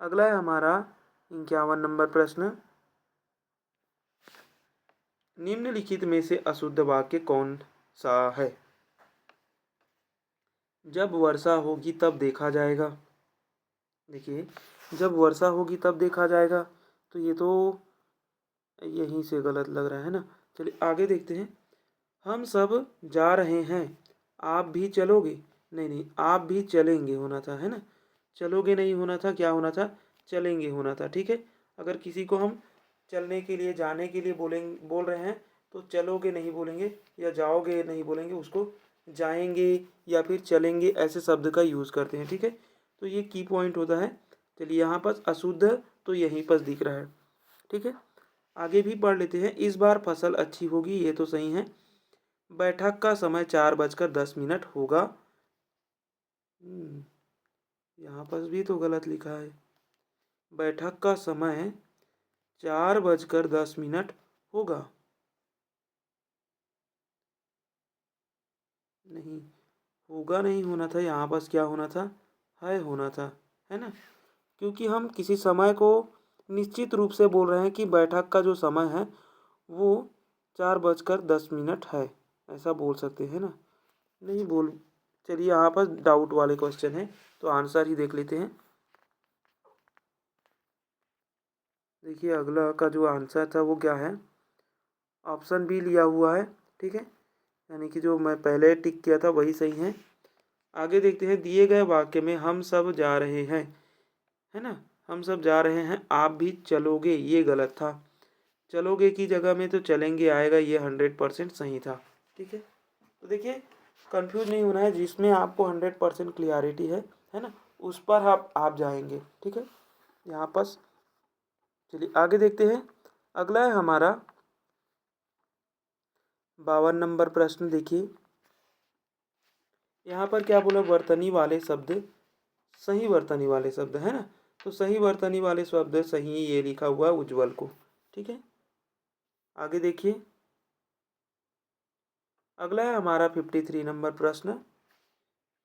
अगला है हमारा 51 नंबर प्रश्न। निम्नलिखित में से अशुद्ध वाक्य कौन सा है। जब वर्षा होगी तब देखा जाएगा। देखिए, जब वर्षा होगी तब देखा जाएगा, तो ये तो यहीं से गलत लग रहा है ना। चलिए आगे देखते हैं। हम सब जा रहे हैं, आप भी चलोगे। नहीं नहीं, आप भी चलेंगे होना था, है ना। चलोगे नहीं होना था, क्या होना था, चलेंगे होना था। ठीक है, अगर किसी को हम चलने के लिए, जाने के लिए बोल रहे हैं, तो चलोगे नहीं बोलेंगे, या जाओगे नहीं बोलेंगे, उसको जाएंगे या फिर चलेंगे ऐसे शब्द का यूज़ करते हैं। ठीक है, तो ये की पॉइंट होता है। चलिए, यहाँ पर अशुद्ध तो यहीं पर दिख रहा है। ठीक है, आगे भी पढ़ लेते हैं। इस बार फसल अच्छी होगी, ये तो सही है। बैठक का समय 4:10 होगा। यहाँ पर भी तो गलत लिखा है। बैठक का समय 4:10 होगा। नहीं, होगा नहीं होना था, यहाँ पास क्या होना था, है होना था, है ना। क्योंकि हम किसी समय को निश्चित रूप से बोल रहे हैं कि बैठक का जो समय है वो 4:10 है, ऐसा बोल सकते हैं ना। नहीं बोल, चलिए यहाँ पर डाउट वाले क्वेश्चन है, तो आंसर ही देख लेते हैं। देखिए, अगला का जो आंसर था वो क्या है, ऑप्शन बी लिया हुआ है। ठीक है, यानी कि जो मैं पहले टिक किया था वही सही है। आगे देखते हैं। दिए गए वाक्य में हम सब जा रहे हैं, है ना, हम सब जा रहे हैं, आप भी चलोगे, ये गलत था। चलोगे की जगह में तो चलेंगे आएगा, ये 100% सही था। ठीक है, तो देखिए कंफ्यूज नहीं होना है, जिसमें आपको 100% क्लियरिटी है ना, उस पर आप जाएंगे। ठीक है, यहाँ पर चलिए आगे देखते हैं। अगला है हमारा 52 नंबर प्रश्न। देखिए यहाँ पर क्या बोला, वर्तनी वाले शब्द, सही वर्तनी वाले शब्द है ना, तो सही वर्तनी वाले शब्द सही ये लिखा हुआ है उज्ज्वल को। ठीक है, आगे देखिए। अगला है हमारा 53 नंबर प्रश्न।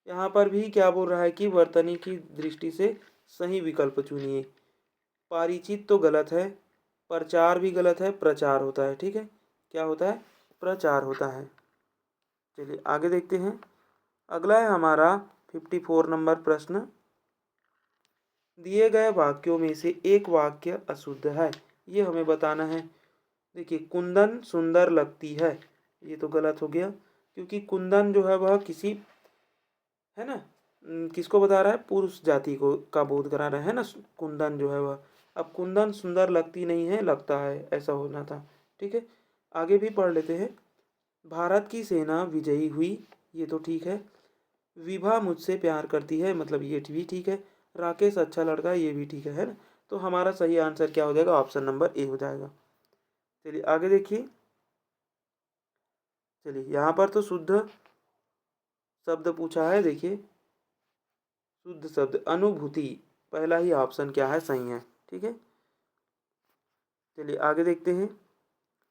यहाँ पर भी क्या बोल रहा है कि वर्तनी की दृष्टि से सही विकल्प चुनिए। पारिचित तो गलत है, प्रचार भी गलत है, प्रचार होता है। ठीक है, क्या होता है, प्रचार होता है। चलिए आगे देखते हैं। अगला है हमारा 54 नंबर प्रश्न। दिए गए वाक्यों में से एक वाक्य अशुद्ध है, ये हमें बताना है। देखिए कुंदन सुंदर लगती है, ये तो गलत हो गया, क्योंकि कुंदन जो है वह किसी, है ना, किसको बता रहा है, पुरुष जाति को का बोध करा रहा है ना, कुंदन जो है वह। अब कुंदन सुंदर लगती नहीं है, लगता है, ऐसा होना था। ठीक है, आगे भी पढ़ लेते हैं। भारत की सेना विजयी हुई, ये तो ठीक है। विभा मुझसे प्यार करती है, मतलब ये भी ठीक है। राकेश अच्छा लड़का है, ये भी ठीक है ना। तो हमारा सही आंसर क्या हो जाएगा, ऑप्शन नंबर ए हो जाएगा। चलिए आगे देखिए। चलिए यहाँ पर तो शुद्ध शब्द पूछा है। देखिए शुद्ध शब्द अनुभूति, पहला ही ऑप्शन क्या है, सही है। ठीक है, चलिए आगे देखते हैं।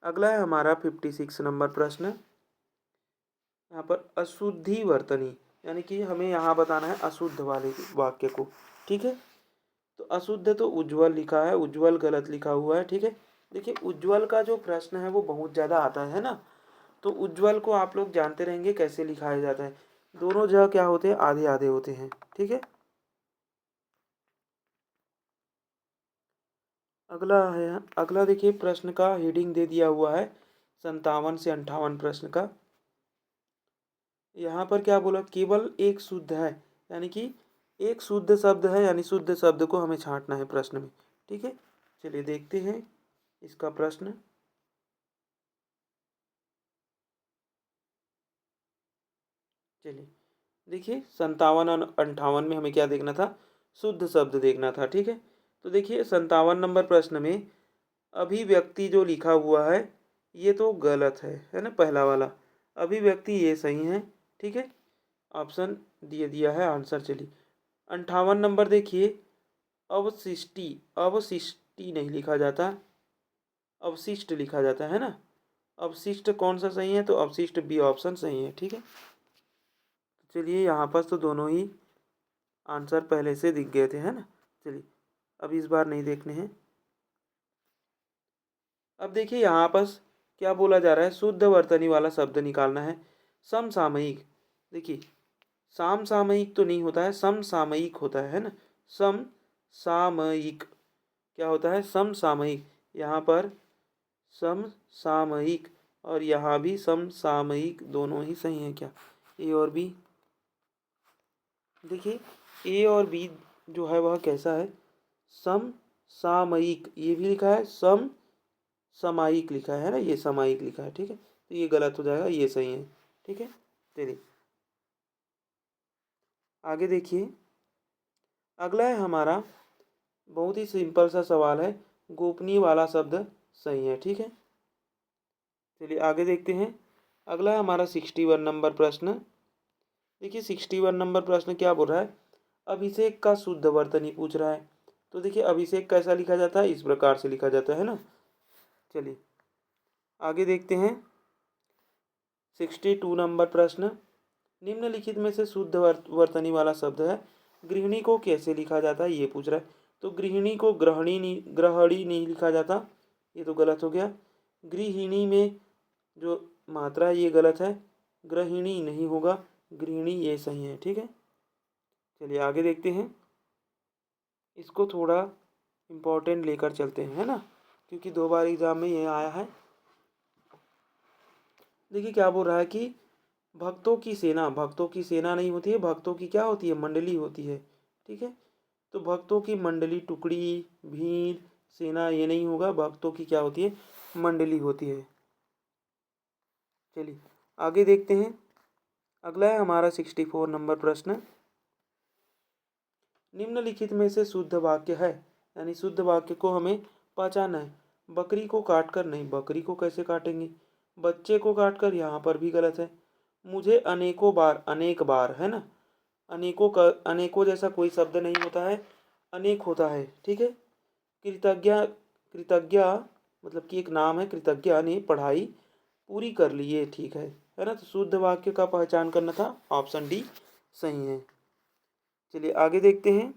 अगला है हमारा 56 नंबर प्रश्न। यहाँ पर अशुद्धि वर्तनी, यानी कि हमें यहाँ बताना है अशुद्ध वाले वाक्य को। ठीक है, तो अशुद्ध तो उज्ज्वल लिखा है, उज्ज्वल गलत लिखा हुआ है। ठीक है, देखिए उज्ज्वल का जो प्रश्न है वो बहुत ज़्यादा आता है ना, तो उज्ज्वल को आप लोग जानते रहेंगे कैसे लिखाया जाता है। दोनों जगह क्या होते हैं, आधे आधे होते हैं। ठीक है, अगला है, अगला देखिए प्रश्न का हेडिंग दे दिया हुआ है 57 से 58 प्रश्न का। यहाँ पर क्या बोला, केवल एक शुद्ध है, यानी कि एक शुद्ध शब्द है, यानी शुद्ध शब्द को हमें छांटना है प्रश्न में। ठीक है, चलिए देखते हैं इसका प्रश्न। चलिए देखिए 57 और 58 में हमें क्या देखना था, शुद्ध शब्द देखना था। ठीक है, तो देखिए 57 नंबर प्रश्न में अभिव्यक्ति जो लिखा हुआ है ये तो गलत है ना, पहला वाला अभिव्यक्ति ये सही है। ठीक है, ऑप्शन दिए दिया है आंसर। चलिए 58 नंबर देखिए, अवशिष्टि, अवशिष्टि नहीं लिखा जाता, अवशिष्ट लिखा जाता है ना। अवशिष्ट कौन सा सही है, तो अवशिष्ट बी ऑप्शन सही है। ठीक है, चलिए यहाँ पर तो दोनों ही आंसर पहले से दिख गए थे, है ना। चलिए अब इस बार नहीं देखने हैं। अब देखिए यहाँ पर क्या बोला जा रहा है, शुद्ध वर्तनी वाला शब्द निकालना है। समसामयिक, देखिए सामसामयिक तो नहीं होता है, समसामयिक होता है ना। समसामयिक क्या होता है, समसामयिक। यहाँ पर समसामयिक और यहाँ भी समसामयिक, दोनों ही सही है क्या, ए और बी। देखिए ए और बी जो है वह कैसा है, समसामयिक, ये भी लिखा है सम सामायिक लिखा है ना, ये सामायिक लिखा है। ठीक है, तो ये गलत हो जाएगा, ये सही है। ठीक है, चलिए आगे देखिए। अगला है हमारा बहुत ही सिंपल सा सवाल है, गोपनीय वाला शब्द सही है। ठीक है, चलिए आगे देखते हैं। अगला है हमारा 61 नंबर प्रश्न। देखिए 61 नंबर प्रश्न क्या बोल रहा है, अभिषेक का शुद्ध वर्तनी पूछ रहा है। तो देखिए अभिषेक कैसा लिखा जाता है, इस प्रकार से लिखा जाता है ना। चलिए आगे देखते हैं। 62 नंबर प्रश्न, निम्नलिखित में से शुद्ध वर्तनी वाला शब्द है, गृहिणी को कैसे लिखा जाता है, ये पूछ रहा है। तो गृहिणी को ग्रहणी नहीं लिखा जाता, ये तो गलत हो गया। गृहिणी में जो मात्रा है ये गलत है, गृहिणी नहीं होगा, गृहिणी ये सही है। ठीक है, चलिए आगे देखते हैं। इसको थोड़ा इम्पोर्टेंट लेकर चलते हैं, है ना, क्योंकि 2 बार एग्जाम में ये आया है। देखिए क्या बोल रहा है कि भक्तों की सेना, भक्तों की सेना नहीं होती है, भक्तों की क्या होती है, मंडली होती है। ठीक है, तो भक्तों की मंडली, टुकड़ी, भीड़, सेना ये नहीं होगा, भक्तों की क्या होती है, मंडली होती है। चलिए आगे देखते हैं। अगला है हमारा 64 नंबर प्रश्न। निम्नलिखित में से शुद्ध वाक्य है, यानी शुद्ध वाक्य को हमें पहचानना है। बकरी को काटकर नहीं, बकरी को कैसे काटेंगे। बच्चे को काटकर, यहाँ पर भी गलत है। मुझे अनेकों बार, अनेक बार है ना, अनेकों का, अनेकों जैसा कोई शब्द नहीं होता है, अनेक होता है, ठीक है। कृतज्ञा, कृतज्ञा मतलब कि एक नाम है, कृतज्ञा ने पढ़ाई पूरी कर ली, ये ठीक है ना। तो शुद्ध वाक्य का पहचान करना था, ऑप्शन डी सही है। चलिए आगे देखते हैं।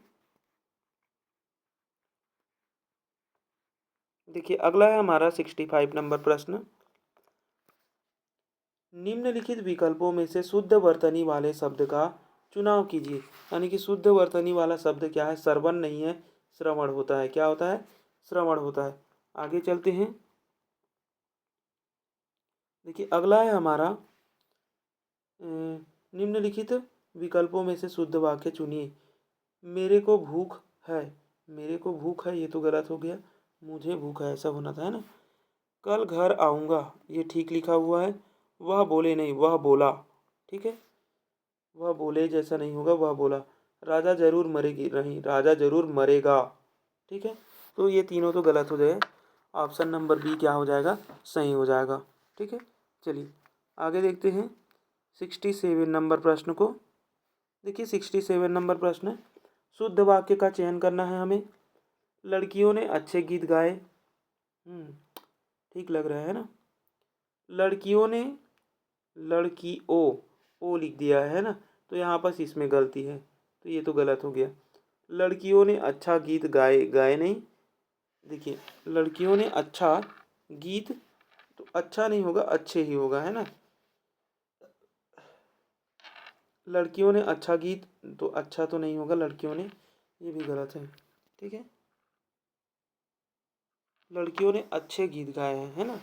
देखिए अगला है हमारा 65 नंबर प्रश्न। निम्नलिखित विकल्पों में से शुद्ध वर्तनी वाले शब्द का चुनाव कीजिए। यानी कि शुद्ध वर्तनी वाला शब्द क्या है, श्रवण नहीं है, श्रवण होता है। क्या होता है, श्रवण होता है। आगे चलते हैं। देखिए अगला है हमारा निम्नलिखित विकल्पों में से शुद्ध वाक्य चुनिए। मेरे को भूख है, मेरे को भूख है, ये तो गलत हो गया। मुझे भूख है ऐसा होना था, है ना। कल घर आऊँगा, ये ठीक लिखा हुआ है। वह बोले नहीं, वह बोला, ठीक है। वह बोले जैसा नहीं होगा, वह बोला। राजा जरूर मरेगी नहीं, राजा जरूर मरेगा, ठीक है। तो ये तीनों तो गलत हो जाए, ऑप्शन नंबर बी क्या हो जाएगा, सही हो जाएगा, ठीक है। चलिए आगे देखते हैं 67 नंबर प्रश्न को। देखिए 67 नंबर प्रश्न है, शुद्ध वाक्य का चयन करना है हमें। लड़कियों ने अच्छे गीत गाए, ठीक लग रहा है ना। लड़कियों ने, लड़की ओ लिख दिया है ना, तो यहाँ पर इसमें गलती है, तो ये तो गलत हो गया। लड़कियों ने अच्छा गीत गाए, गाए नहीं। देखिए लड़कियों ने अच्छा गीत, तो अच्छा नहीं होगा, अच्छे ही होगा, है ना। लड़कियों ने अच्छा गीत, तो अच्छा तो नहीं होगा, लड़कियों ने, ये भी गलत है, ठीक है। लड़कियों ने अच्छे गीत गाए हैं, है ना,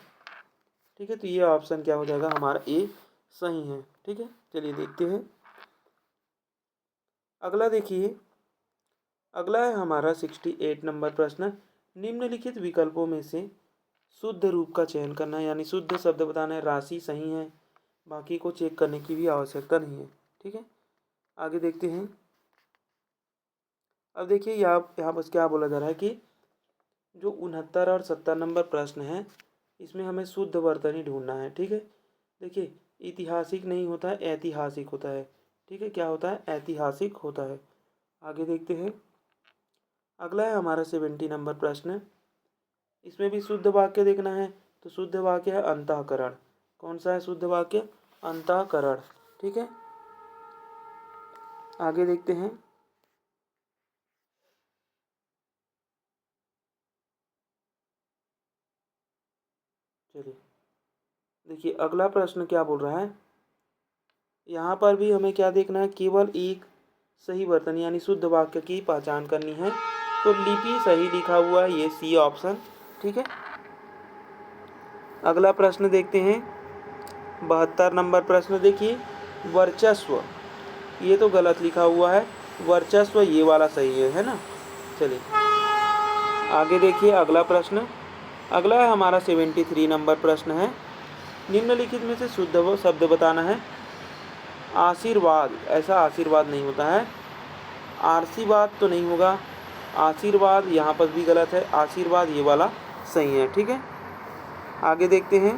ठीक है। तो ये ऑप्शन क्या हो जाएगा हमारा, ए सही है, ठीक है। चलिए देखते हैं अगला। देखिए अगला है हमारा 68 नंबर प्रश्न। निम्नलिखित विकल्पों में से शुद्ध रूप का चयन करना है, यानी शुद्ध शब्द बताना है। राशि सही है, बाकी को चेक करने की भी आवश्यकता नहीं है, ठीक है। आगे देखते हैं। अब देखिए यहाँ बस क्या बोला जा रहा है कि जो 69 और 70 नंबर प्रश्न है, इसमें हमें शुद्ध वर्तनी ढूंढना है, ठीक है। देखिए ऐतिहासिक नहीं होता है, ऐतिहासिक होता है, ठीक है। क्या होता है, ऐतिहासिक होता है। आगे देखते हैं। अगला है हमारा 70 नंबर प्रश्न। इसमें भी शुद्ध वाक्य देखना है, तो शुद्ध वाक्य है अंतःकरण। कौन सा है शुद्ध वाक्य, अंतःकरण, ठीक है। आगे देखते हैं। चलिए देखिए अगला प्रश्न क्या बोल रहा है। यहाँ पर भी हमें क्या देखना है, केवल एक सही वर्तनी यानी शुद्ध वाक्य की पहचान करनी है। तो लिपि सही लिखा हुआ है, ये सी ऑप्शन, ठीक है। अगला प्रश्न देखते हैं 72 नंबर प्रश्न। देखिए वर्चस्व, ये तो गलत लिखा हुआ है, वर्चस्व ये वाला सही है ना। चलिए आगे देखिए अगला प्रश्न। अगला है हमारा 73 नंबर प्रश्न है। निम्नलिखित में से शुद्ध शब्द बताना है। आशीर्वाद, ऐसा आशीर्वाद नहीं होता है, आशीर्वाद तो नहीं होगा, आशीर्वाद यहाँ पर भी गलत है, आशीर्वाद ये वाला सही है, ठीक है। आगे देखते हैं।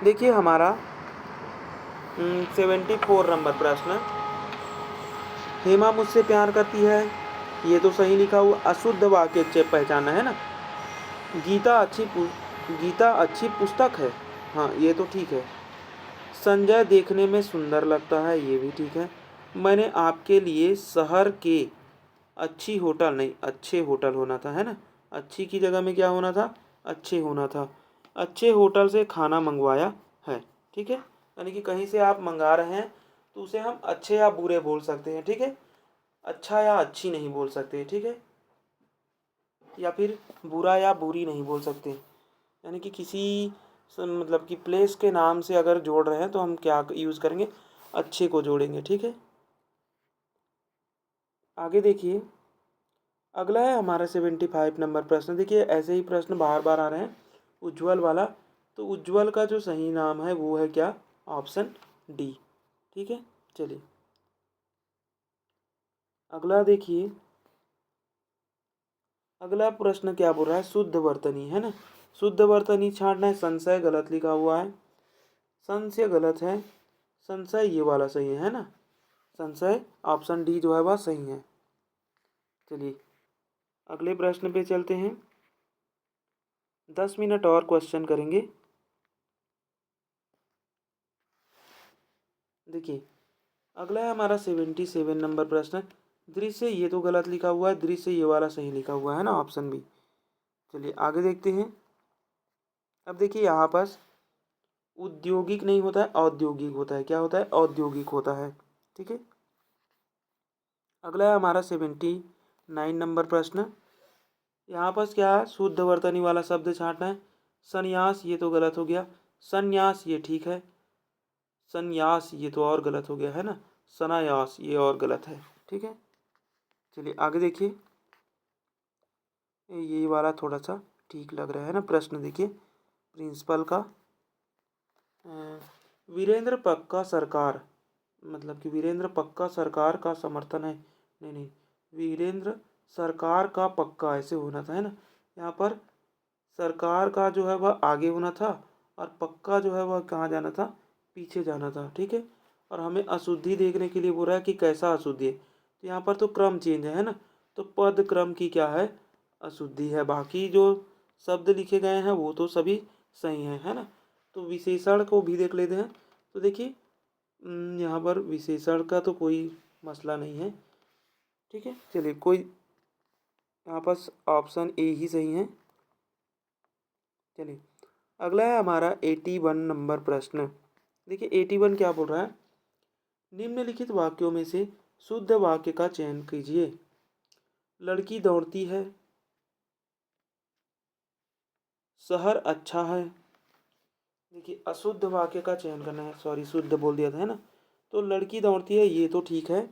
देखिए हमारा 74 नंबर प्रश्न। हेमा मुझसे प्यार करती है, ये तो सही लिखा हुआ। अशुद्ध वाक्य पहचाना है ना। गीता अच्छी पुस्तक है, हाँ ये तो ठीक है। संजय देखने में सुंदर लगता है, ये भी ठीक है। मैंने आपके लिए शहर के अच्छी होटल, नहीं अच्छे होटल होना था, है ना। अच्छी की जगह में क्या होना था, अच्छे होना था। अच्छे होटल से खाना मंगवाया है, ठीक है। यानी कि कहीं से आप मंगा रहे हैं तो उसे हम अच्छे या बुरे बोल सकते हैं, ठीक है। अच्छा या अच्छी नहीं बोल सकते, ठीक है। या फिर बुरा या बुरी नहीं बोल सकते। यानी कि किसी मतलब कि प्लेस के नाम से अगर जोड़ रहे हैं तो हम क्या यूज़ करेंगे, अच्छे को जोड़ेंगे, ठीक है। आगे देखिए अगला है हमारा 75 नंबर प्रश्न। देखिए ऐसे ही प्रश्न बार बार आ रहे हैं। उज्ज्वल वाला, तो उज्ज्वल का जो सही नाम है वो है क्या? Option D. ठीक है, चलिए अगला देखिए। अगला प्रश्न क्या बोल रहा है? शुद्ध वर्तनी है ना, शुद्ध वर्तनी छांटना है। संशय गलत लिखा हुआ है, संशय गलत है, संशय ये वाला सही है ना, संशय ऑप्शन डी जो है वह सही है। चलिए अगले प्रश्न पे चलते हैं। 10 मिनट और क्वेश्चन करेंगे। देखिए अगला है हमारा 77 नंबर प्रश्न। दृश्य ये तो गलत लिखा हुआ है, दृश्य ये वाला सही लिखा हुआ है ना, ऑप्शन बी। चलिए आगे देखते हैं। अब देखिए यहाँ पर औद्योगिक नहीं होता है, औद्योगिक होता है। क्या होता है? औद्योगिक होता है। ठीक है, अगला है हमारा 79 नंबर प्रश्न। यहाँ पर क्या है? शुद्ध वर्तनी वाला शब्द छांटना है। संन्यास ये तो गलत हो गया, संन्यास ये ठीक है, संन्यास ये तो और गलत हो गया है ना, सनायास ये और गलत है। ठीक है, चलिए आगे देखिए। ये वाला थोड़ा सा ठीक लग रहा है ना प्रश्न। देखिए प्रिंसिपल का वीरेंद्र पक्का सरकार, मतलब कि वीरेंद्र पक्का सरकार का समर्थन है। नहीं नहीं, वीरेंद्र सरकार का पक्का ऐसे होना था है ना। यहाँ पर सरकार का जो है वह आगे होना था और पक्का जो है वह कहाँ जाना था? पीछे जाना था। ठीक है, और हमें अशुद्धि देखने के लिए बोल रहा है कि कैसा अशुद्धि है। तो यहाँ पर तो क्रम चेंज है ना, तो पद क्रम की क्या है? अशुद्धि है। बाकी जो शब्द लिखे गए हैं वो तो सभी सही हैं, है ना। तो विशेषण को भी देख लेते हैं। तो देखिए यहाँ पर विशेषण का तो कोई मसला नहीं है। ठीक है, चलिए कोई यहाँ पर ऑप्शन ए ही सही है। चलिए अगला है हमारा 81 नंबर प्रश्न। देखिए 81 क्या बोल रहा है? निम्नलिखित वाक्यों में से शुद्ध वाक्य का चयन कीजिए। लड़की दौड़ती है, शहर अच्छा है। देखिए अशुद्ध वाक्य का चयन करना है, सॉरी शुद्ध बोल दिया था है ना। तो लड़की दौड़ती है ये तो ठीक है,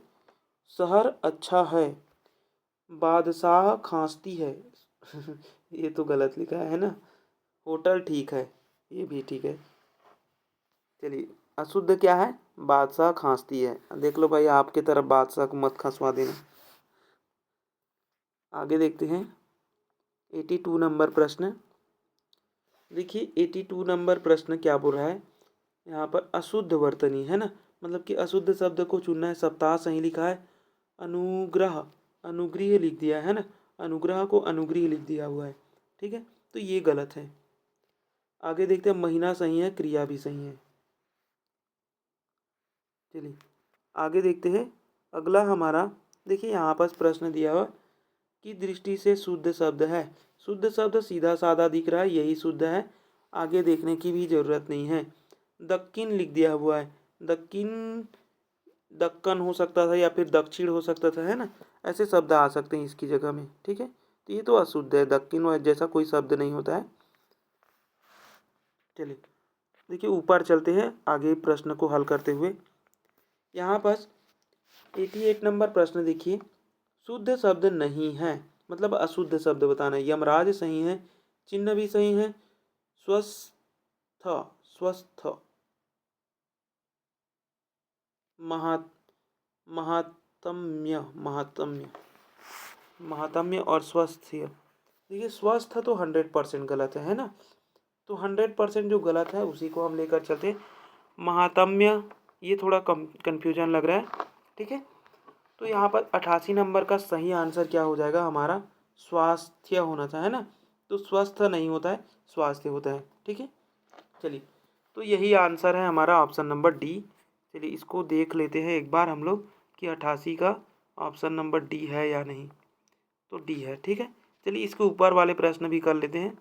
शहर अच्छा है, बादशाह खांसती है ये तो गलत लिखा है ना, होटल ठीक है, ये भी ठीक है। चलिए अशुद्ध क्या है? बादशाह खांसती है। देख लो भाई, आपके तरफ बादशाह को मत खसवा देना। आगे देखते हैं 82 नंबर प्रश्न। देखिए 82 नंबर प्रश्न क्या बोल रहा है? यहाँ पर अशुद्ध वर्तनी है ना, मतलब कि अशुद्ध शब्द को चुनना है। सप्ताह सही लिखा है, अनुग्रह अनुग्रह लिख दिया है ना, अनुग्रह को अनुग्रह लिख दिया हुआ है। ठीक है, तो ये गलत है। आगे देखते हैं, महीना सही है, क्रिया भी सही है। चलिए आगे देखते हैं। अगला हमारा देखिए यहाँ पर प्रश्न दिया हुआ की दृष्टि से शुद्ध शब्द है। शुद्ध शब्द सीधा साधा दिख रहा है, यही शुद्ध है, आगे देखने की भी जरूरत नहीं है। दक्कन लिख दिया हुआ है, दक्कन दक्कन हो सकता था या फिर दक्षिण हो सकता था, है ना। ऐसे शब्द आ सकते हैं इसकी जगह में। ठीक है, तो ये तो अशुद्ध है, दक्कन जैसा कोई शब्द नहीं होता है। चलिए देखिए ऊपर चलते हैं आगे प्रश्न को हल करते हुए। यहाँ पर 88 नंबर प्रश्न देखिए, शुद्ध शब्द नहीं है, मतलब अशुद्ध शब्द बताना है। यमराज सही है, चिन्ह भी सही है, स्वस्थ स्वस्थ, महा महात्म्य महात्म्य महात्म्य और स्वस्थ। देखिए स्वस्थ तो 100% गलत है ना, तो 100% जो गलत है उसी को हम लेकर चलते हैं। महात्म्य ये थोड़ा कम कन्फ्यूजन लग रहा है। ठीक है, तो यहाँ पर 88 नंबर का सही आंसर क्या हो जाएगा हमारा? स्वास्थ्य होना था, है ना। तो स्वस्थ नहीं होता है, स्वास्थ्य होता है। ठीक है, चलिए तो यही आंसर है हमारा ऑप्शन नंबर डी। चलिए इसको देख लेते हैं एक बार हम लोग कि 88 का ऑप्शन नंबर डी है या नहीं। तो डी है। ठीक है, चलिए इसके ऊपर वाले प्रश्न भी कर लेते हैं।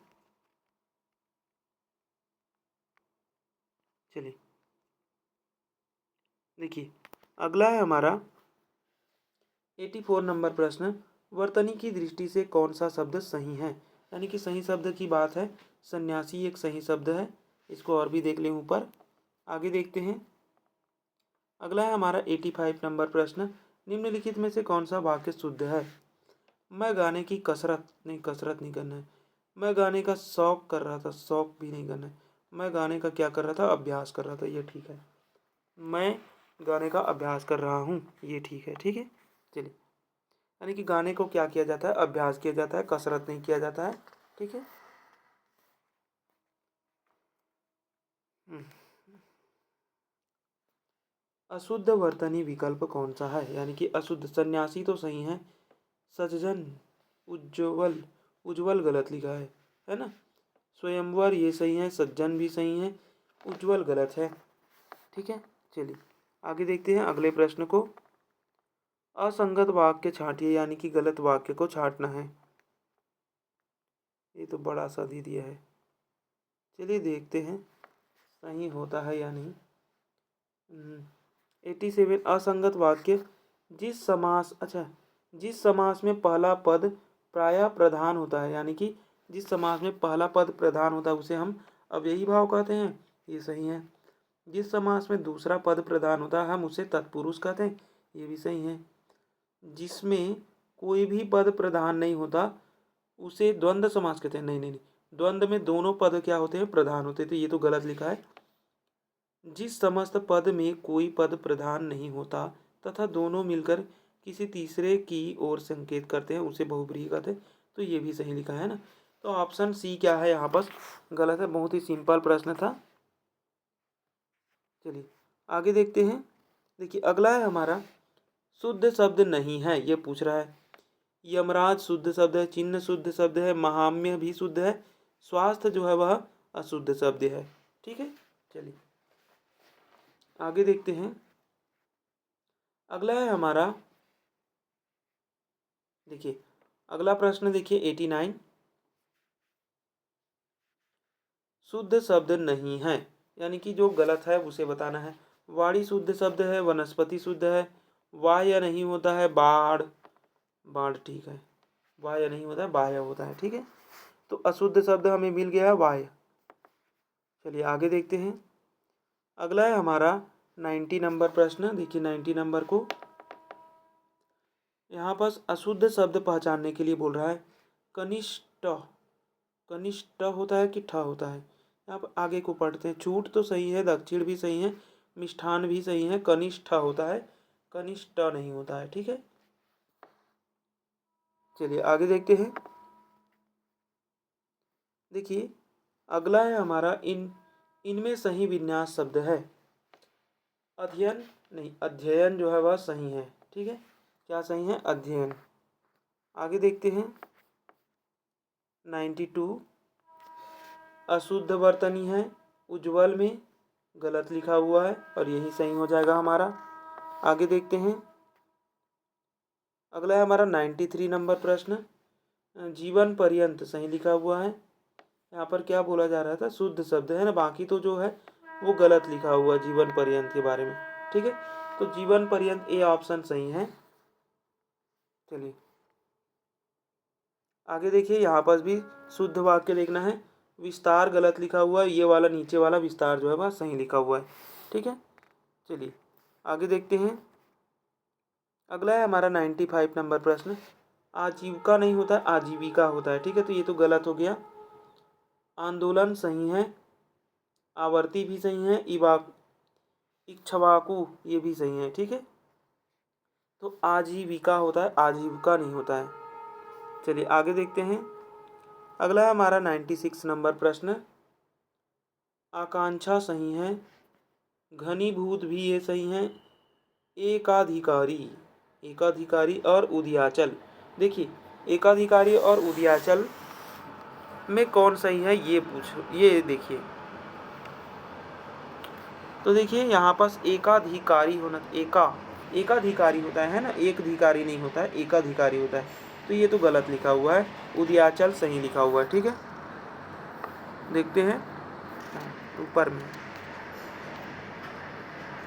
चलिए देखिए अगला है हमारा 84 नंबर प्रश्न। वर्तनी की दृष्टि से कौन सा शब्द सही है? यानी कि सही शब्द की बात है। सन्यासी एक सही शब्द है, इसको और भी देख लें ऊपर। आगे देखते हैं। अगला है हमारा 85 नंबर प्रश्न। निम्नलिखित में से कौन सा वाक्य शुद्ध है? मैं गाने की कसरत नहीं करना है। मैं गाने का शौक कर रहा था, शौक भी नहीं करना है। मैं गाने का क्या कर रहा था, अभ्यास कर रहा था, ये ठीक है। मैं गाने का अभ्यास कर रहा हूँ, ये ठीक है। ठीक है, चलिए। यानी कि गाने को क्या किया जाता है, अभ्यास किया जाता है, कसरत नहीं किया जाता है। ठीक है। हम्म। अशुद्ध वर्तनी विकल्प कौन सा है, यानी कि अशुद्ध, सन्यासी तो सही है, सज्जन, उज्ज्वल, उज्ज्वल गलत लिखा है ना। स्वयंवर ये सही है, सज्जन भी सही है, उज्ज्वल गलत है। ठीक है, चलिए आगे देखते हैं अगले प्रश्न को। असंगत वाक्य छांटिए, यानी कि गलत वाक्य को छांटना है। ये तो बड़ा सा दे दिया है, चलिए देखते हैं सही होता है या नहीं। 87 असंगत वाक्य, जिस समास, अच्छा, जिस समास में पहला पद प्रायः प्रधान होता है, यानी कि जिस समास में पहला पद प्रधान होता है उसे हम अव्ययी भाव कहते हैं, ये सही है। जिस समास में दूसरा पद प्रधान होता है हम उसे तत्पुरुष कहते हैं, ये भी सही है। जिसमें कोई भी पद प्रधान नहीं होता उसे द्वंद्व समास कहते हैं, नहीं नहीं नहीं, द्वंद्व में दोनों पद क्या होते हैं, प्रधान होते हैं, तो ये तो गलत लिखा है। जिस समस्त पद में कोई पद प्रधान नहीं होता तथा दोनों मिलकर किसी तीसरे की ओर संकेत करते हैं उसे बहुब्रीहि कहते हैं, तो ये भी सही लिखा है ना। तो ऑप्शन सी क्या है यहाँ पर, गलत है। बहुत ही सिंपल प्रश्न था। चलिए आगे देखते हैं। देखिए अगला है हमारा, शुद्ध शब्द नहीं है, ये पूछ रहा है। यमराज शुद्ध शब्द है, चिन्ह शुद्ध शब्द है, महाम्य भी शुद्ध है, स्वास्थ्य जो है वह अशुद्ध शब्द है। ठीक है, चलिए आगे देखते हैं। अगला है हमारा, देखिए अगला प्रश्न देखिए 89, शुद्ध शब्द नहीं है, यानी कि जो गलत है उसे बताना है। वाणी शुद्ध शब्द है, वनस्पति शुद्ध है, वाह्य नहीं होता है, बाढ़, बाढ़ ठीक है, वाह्य नहीं होता है, बाह्य होता है। ठीक है, तो अशुद्ध शब्द हमें मिल गया है वाह्य। चलिए आगे देखते हैं। अगला है हमारा 90 नंबर प्रश्न, देखिए 90 नंबर को यहाँ पर अशुद्ध शब्द पहचानने के लिए बोल रहा है। कनिष्ठ, कनिष्ठ होता है कि ठ होता है, यहाँ पर आगे को पढ़ते हैं। छूट तो सही है, दक्षिण भी सही है, मिष्ठान भी सही है, कनिष्ठ होता है, कनिष्ठ नहीं होता है। ठीक है, चलिए आगे देखते हैं। देखिए अगला है हमारा, इनमें सही विन्यास शब्द है। अध्ययन नहीं, अध्ययन जो है वह सही है। ठीक है, क्या सही है, अध्ययन। आगे देखते हैं 92, अशुद्ध वर्तनी है, उज्ज्वल में गलत लिखा हुआ है और यही सही हो जाएगा हमारा। आगे देखते हैं। अगला है हमारा 93 नंबर प्रश्न, जीवन पर्यंत सही लिखा हुआ है। यहाँ पर क्या बोला जा रहा था, शुद्ध शब्द है ना, बाकी तो जो है वो गलत लिखा हुआ जीवन पर्यंत के बारे में। ठीक है, तो जीवन पर्यंत ए ऑप्शन सही है। चलिए आगे देखिए, यहाँ पर भी शुद्ध वाक्य देखना है। विस्तार गलत लिखा हुआ है, ये वाला नीचे वाला विस्तार जो है वह सही लिखा हुआ है। ठीक है, चलिए आगे देखते हैं। अगला है हमारा 95 नंबर प्रश्न, आजीविका नहीं होता है, आजीविका होता है। ठीक है, तो ये तो गलत हो गया। आंदोलन सही है, आवर्ती भी सही है, इक्ष्वाकु ये भी सही है। ठीक है, तो आजीविका होता है, आजीविका नहीं होता है। चलिए आगे देखते हैं। अगला है हमारा 96 नंबर प्रश्न, आकांक्षा सही है, घनीभूत भी ये सही है, एकाधिकारी, एकाधिकारी और उदयाचल। देखिए एकाधिकारी और उदयाचल में कौन सही है ये ये देखिए। तो देखिए यहाँ पास एकाधिकारी होना, एकाधिकारी होता है ना, एक धिकारी नहीं होता है, एकाधिकारी होता है, तो ये तो गलत लिखा हुआ है, उदयाचल सही लिखा हुआ है। ठीक है, देखते हैं ऊपर में।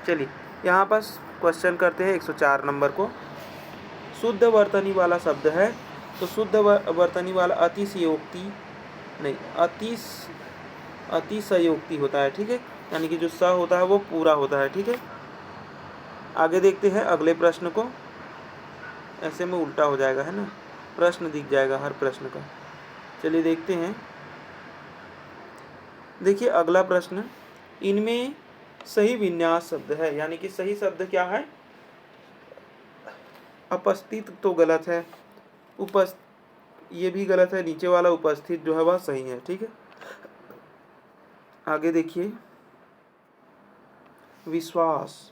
चलिए यहाँ पास क्वेश्चन करते हैं 104 नंबर को। शुद्ध वर्तनी वाला शब्द है, तो शुद्ध वर्तनी वाला अतिशयोक्ति नहीं, अतिशयोक्ति होता है। ठीक है, यानी कि जो स होता है वो पूरा होता है। ठीक है, आगे देखते हैं अगले प्रश्न को। ऐसे में उल्टा हो जाएगा है ना, प्रश्न दिख जाएगा हर प्रश्न का। चलिए देखते हैं। देखिए अगला प्रश्न, इनमें सही विन्यास शब्द है, यानी कि सही शब्द क्या है? उपस्थित तो गलत है, ये भी गलत है, नीचे वाला उपस्थित जो है वह सही है। ठीक है, आगे देखिए। विश्वास,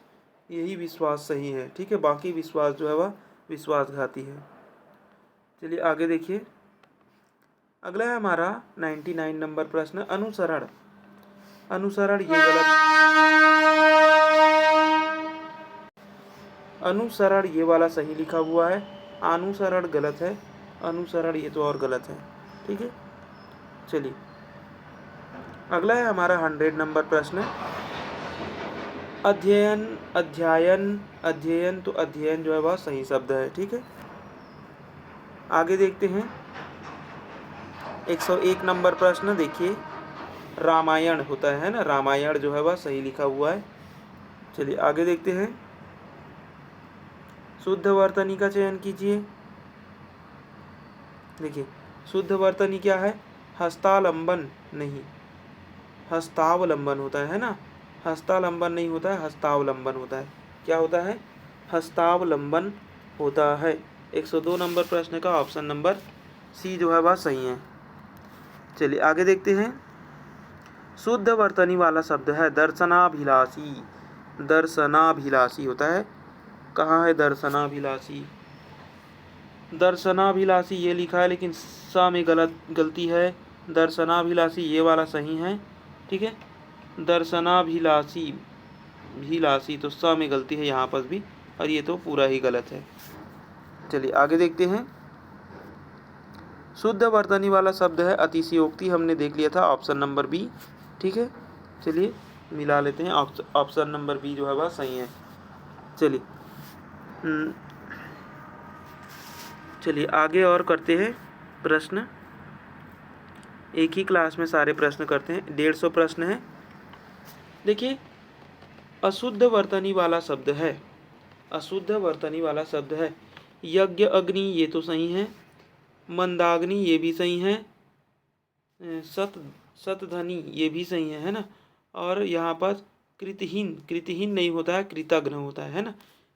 यही विश्वास सही है। ठीक है, बाकी विश्वास जो है वह विश्वासघाती है। चलिए आगे देखिए। अगला है हमारा 99 नंबर प्रश्न, अनुसरण। अनुसरण ये गलत, अनुसरण ये वाला सही लिखा हुआ है, अनुसरण गलत है, अनुसरण ये तो और गलत है। ठीक है, चलिए अगला है हमारा 100 नंबर प्रश्न, अध्ययन। अध्ययन, अध्ययन तो अध्ययन जो है वह सही शब्द है। ठीक है, आगे देखते हैं। 101 नंबर प्रश्न देखिए, रामायण होता है ना, रामायण जो है वह सही लिखा हुआ है। चलिए आगे देखते हैं। शुद्ध वर्तनी का चयन कीजिए। देखिए शुद्ध वर्तनी क्या है? हस्तालंबन नहीं, हस्तावलंबन होता है ना, हस्तालंबन नहीं होता है, हस्तावलंबन होता है। क्या होता है? हस्तावलंबन होता है। 102 नंबर प्रश्न का ऑप्शन नंबर सी जो है वह सही है। चलिए आगे देखते हैं। शुद्ध वर्तनी वाला शब्द है दर्शनाभिलाषी। दर्शनाभिलाषी होता है, कहाँ है दर्शनाभिलाषी? दर्शनाभिलाषी ये लिखा है, लेकिन सा में गलती है। दर्शनाभिलाषी ये वाला सही है। ठीक है, दर्शनाभिलाषी, भिलाषी तो सा में गलती है यहाँ पर भी, और ये तो पूरा ही गलत है। चलिए आगे देखते हैं। शुद्ध वर्तनी वाला शब्द है अतिशयोक्ति, हमने देख लिया था, ऑप्शन नंबर बी। ठीक है, चलिए मिला लेते हैं, ऑप्शन नंबर बी जो है वह सही है। चलिए आगे और करते हैं प्रश्न। एक ही क्लास में सारे प्रश्न करते हैं, 150 प्रश्न है। देखिए अशुद्ध वर्तनी वाला शब्द है, अशुद्ध वर्तनी वाला शब्द है यज्ञ अग्नि, ये तो सही है। मंदाग्नि ये भी सही है। सतधनी ये भी सही है ना। और यहाँ पर कृतहीन, कृतहीन नहीं होता है, कृतघ्न होता है ना।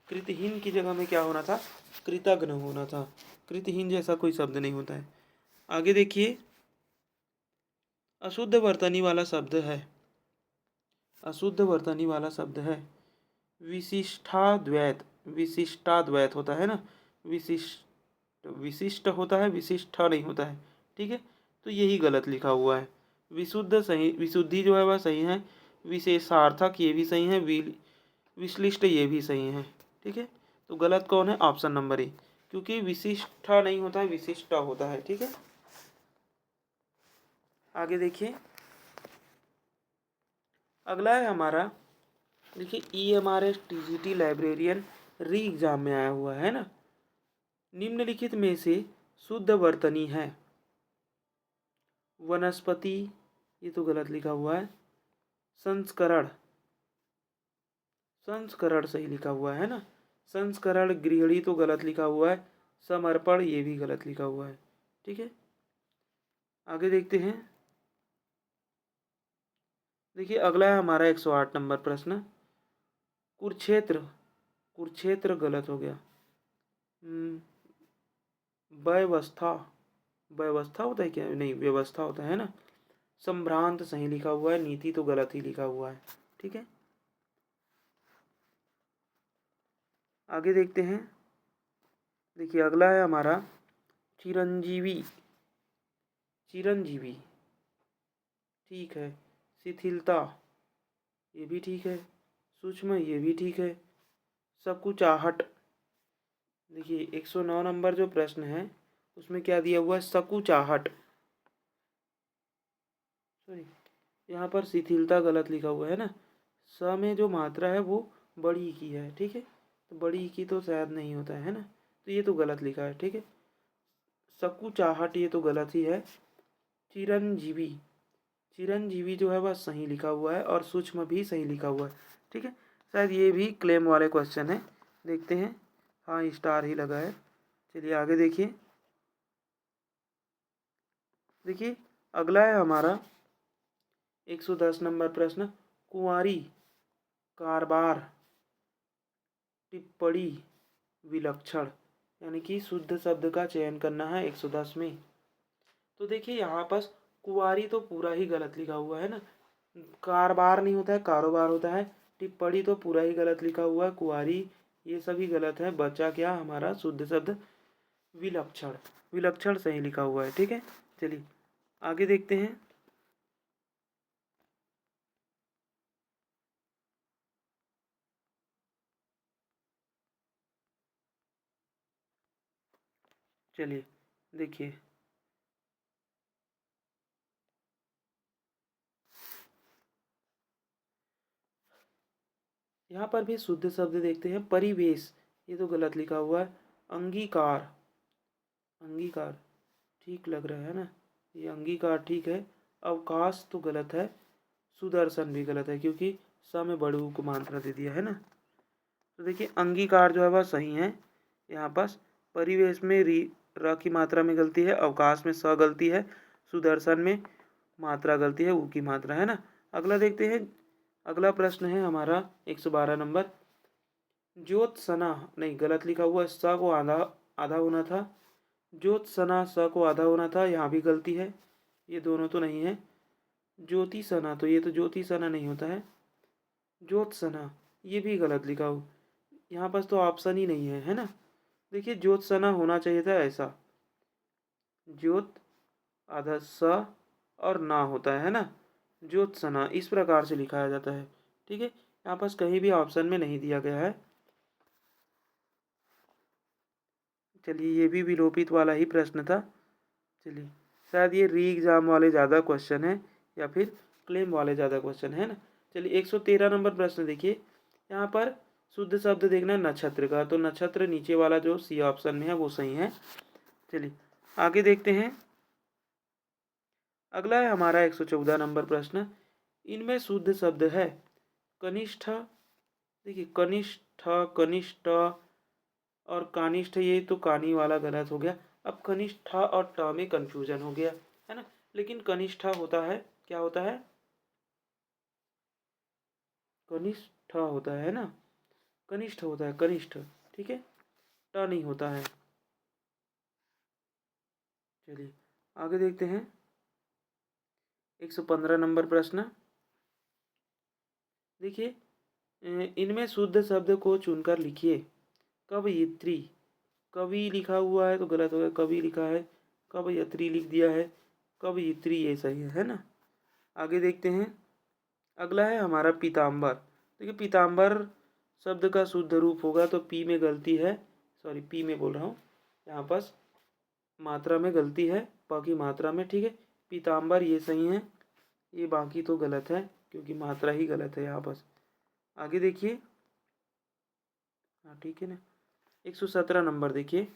कृतहीन की जगह में क्या होना था? कृतघ्न होना था। कृतहीन जैसा कोई शब्द नहीं होता है। आगे देखिए। अशुद्ध वर्तनी वाला शब्द है, अशुद्ध वर्तनी वाला शब्द है विशिष्टाद्वैत। विशिष्टाद्वैत होता है ना, विशिष्ट होता है, विशिष्टा नहीं होता है। ठीक है, तो यही गलत लिखा हुआ है। विशुद्ध सही, विशुद्धि जो है वह सही है। विशेषार्थक ये भी सही है, विश्लिष्ट ये भी सही है। ठीक है, तो गलत कौन है? ऑप्शन नंबर ए, क्योंकि विशिष्टा नहीं होता है, विशिष्टा होता है। ठीक है, आगे देखिए। अगला है हमारा, देखिए EMRS TGT लाइब्रेरियन री एग्जाम में आया हुआ है ना। निम्नलिखित में से शुद्ध वर्तनी है वनस्पति, ये तो गलत लिखा हुआ है। संस्करण, संस्करण सही लिखा हुआ है ना। संस्करण, गृहिणी तो गलत लिखा हुआ है। समर्पण ये भी गलत लिखा हुआ है। ठीक है, आगे देखते हैं। देखिए अगला है हमारा 108 नंबर प्रश्न, कुरुक्षेत्र। कुरुक्षेत्र गलत हो गया। व्यवस्था, व्यवस्था होता है क्या? नहीं, व्यवस्था होता है ना। संभ्रांत सही लिखा हुआ है, नीति तो गलत ही लिखा हुआ है। ठीक है, आगे देखते हैं। देखिए अगला है हमारा चिरंजीवी। चिरंजीवी ठीक है। शिथिलता ये भी ठीक है। सूक्ष्म ये भी ठीक है। सकुचाहट, देखिए 109 नंबर जो प्रश्न है उसमें क्या दिया हुआ है? सकुचाहट। सॉरी, यहाँ पर शिथिलता गलत लिखा हुआ है ना। स में जो मात्रा है वो बड़ी की है। ठीक है, तो बड़ी की तो शायद नहीं होता है ना, तो ये तो गलत लिखा है। ठीक है, सकुचाहट ये तो गलत ही है। चिरंजीवी, चिरंजीवी जो है वह सही लिखा हुआ है, और सूक्ष्म भी सही लिखा हुआ है। ठीक है, शायद ये भी क्लेम वाले क्वेश्चन है, देखते हैं। हाँ, स्टार ही लगा है। चलिए आगे देखिए। देखिए अगला है हमारा 110 नंबर प्रश्न, कुंवारी, कारबार, टिप्पणी, विलक्षण, यानी कि शुद्ध शब्द का चयन करना है 110 में। तो देखिए यहाँ पर कुंवारी तो पूरा ही गलत लिखा हुआ है ना, कारबार नहीं होता है, कारोबार होता है। टिप्पणी तो पूरा ही गलत लिखा हुआ है, कुंवारी ये सभी गलत है। बचा क्या हमारा शुद्ध शब्द, विलक्षण। विलक्षण सही लिखा हुआ है, ठीक है। चलिए आगे देखते हैं। चलिए देखिए यहाँ पर भी शुद्ध शब्द देखते हैं, परिवेश ये तो गलत लिखा हुआ है। अंगीकार, अंगीकार ठीक लग रहा है ना, ये अंगीकार ठीक है। अवकाश तो गलत है। सुदर्शन भी गलत है क्योंकि स में बड़ू को मात्रा दे दिया है ना। तो देखिए अंगीकार जो है वह सही है। यहाँ पास परिवेश में री र की मात्रा में गलती है, अवकाश में स गलती है, सुदर्शन में मात्रा गलती है, ऊ की मात्रा है ना। अगला देखते हैं। अगला प्रश्न है हमारा 112 नंबर, ज्योत्सना नहीं गलत लिखा हुआ, स को आधा आधा होना था। ज्योत्सना स को आधा होना था, यहाँ भी गलती है। ये दोनों तो नहीं है। ज्योतिसना तो ये तो ज्योतिसना नहीं होता है। ज्योत्सना ये भी गलत लिखा हो, यहाँ पास तो ऑप्शन ही नहीं है ना। देखिए ज्योत्सना होना चाहिए था ऐसा, ज्योत आधा स और ना होता है ना, ज्योत्सना इस प्रकार से लिखाया जाता है, ठीक है। यहाँ पास कहीं भी ऑप्शन में नहीं दिया गया है। चलिए ये भी विलोपित वाला ही प्रश्न था। चलिए शायद ये री एग्जाम वाले ज़्यादा क्वेश्चन है या फिर क्लेम वाले ज़्यादा क्वेश्चन है ना। चलिए 113 नंबर प्रश्न देखिए। यहाँ पर शुद्ध शब्द देखना है नक्षत्र का, तो नक्षत्र नीचे वाला जो सी ऑप्शन में है वो सही है। चलिए आगे देखते हैं। अगला है हमारा 114 नंबर प्रश्न, इनमें शुद्ध शब्द है कनिष्ठ। देखिए कनिष्ठ, कनिष्ठ और कानिष्ठ ये तो कानी वाला गलत हो गया। अब कनिष्ठ और ट में कंफ्यूजन हो गया है ना, लेकिन कनिष्ठ होता है, क्या होता है, कनिष्ठ होता है ना, कनिष्ठ होता है, कनिष्ठ, ठीक है, ट नहीं होता है। चलिए आगे देखते हैं। 115 नंबर प्रश्न देखिए, इनमें शुद्ध शब्द को चुनकर लिखिए। कवयित्री, कवि लिखा हुआ है तो गलत हो गया, कवि लिखा है, कवयित्री लिख दिया है, कवयित्री ये सही है ना। आगे देखते हैं। अगला है हमारा पीताम्बर। देखिए पीताम्बर शब्द का शुद्ध रूप होगा तो पी में गलती है, सॉरी पी में बोल रहा हूँ, यहाँ पास मात्रा में गलती है, प की मात्रा में, ठीक है। पीताम्बर ये सही है, ये बाकी तो गलत है क्योंकि मात्रा ही गलत है यहाँ पास। आगे देखिए, हाँ ठीक है ना। 117 नंबर देखिए,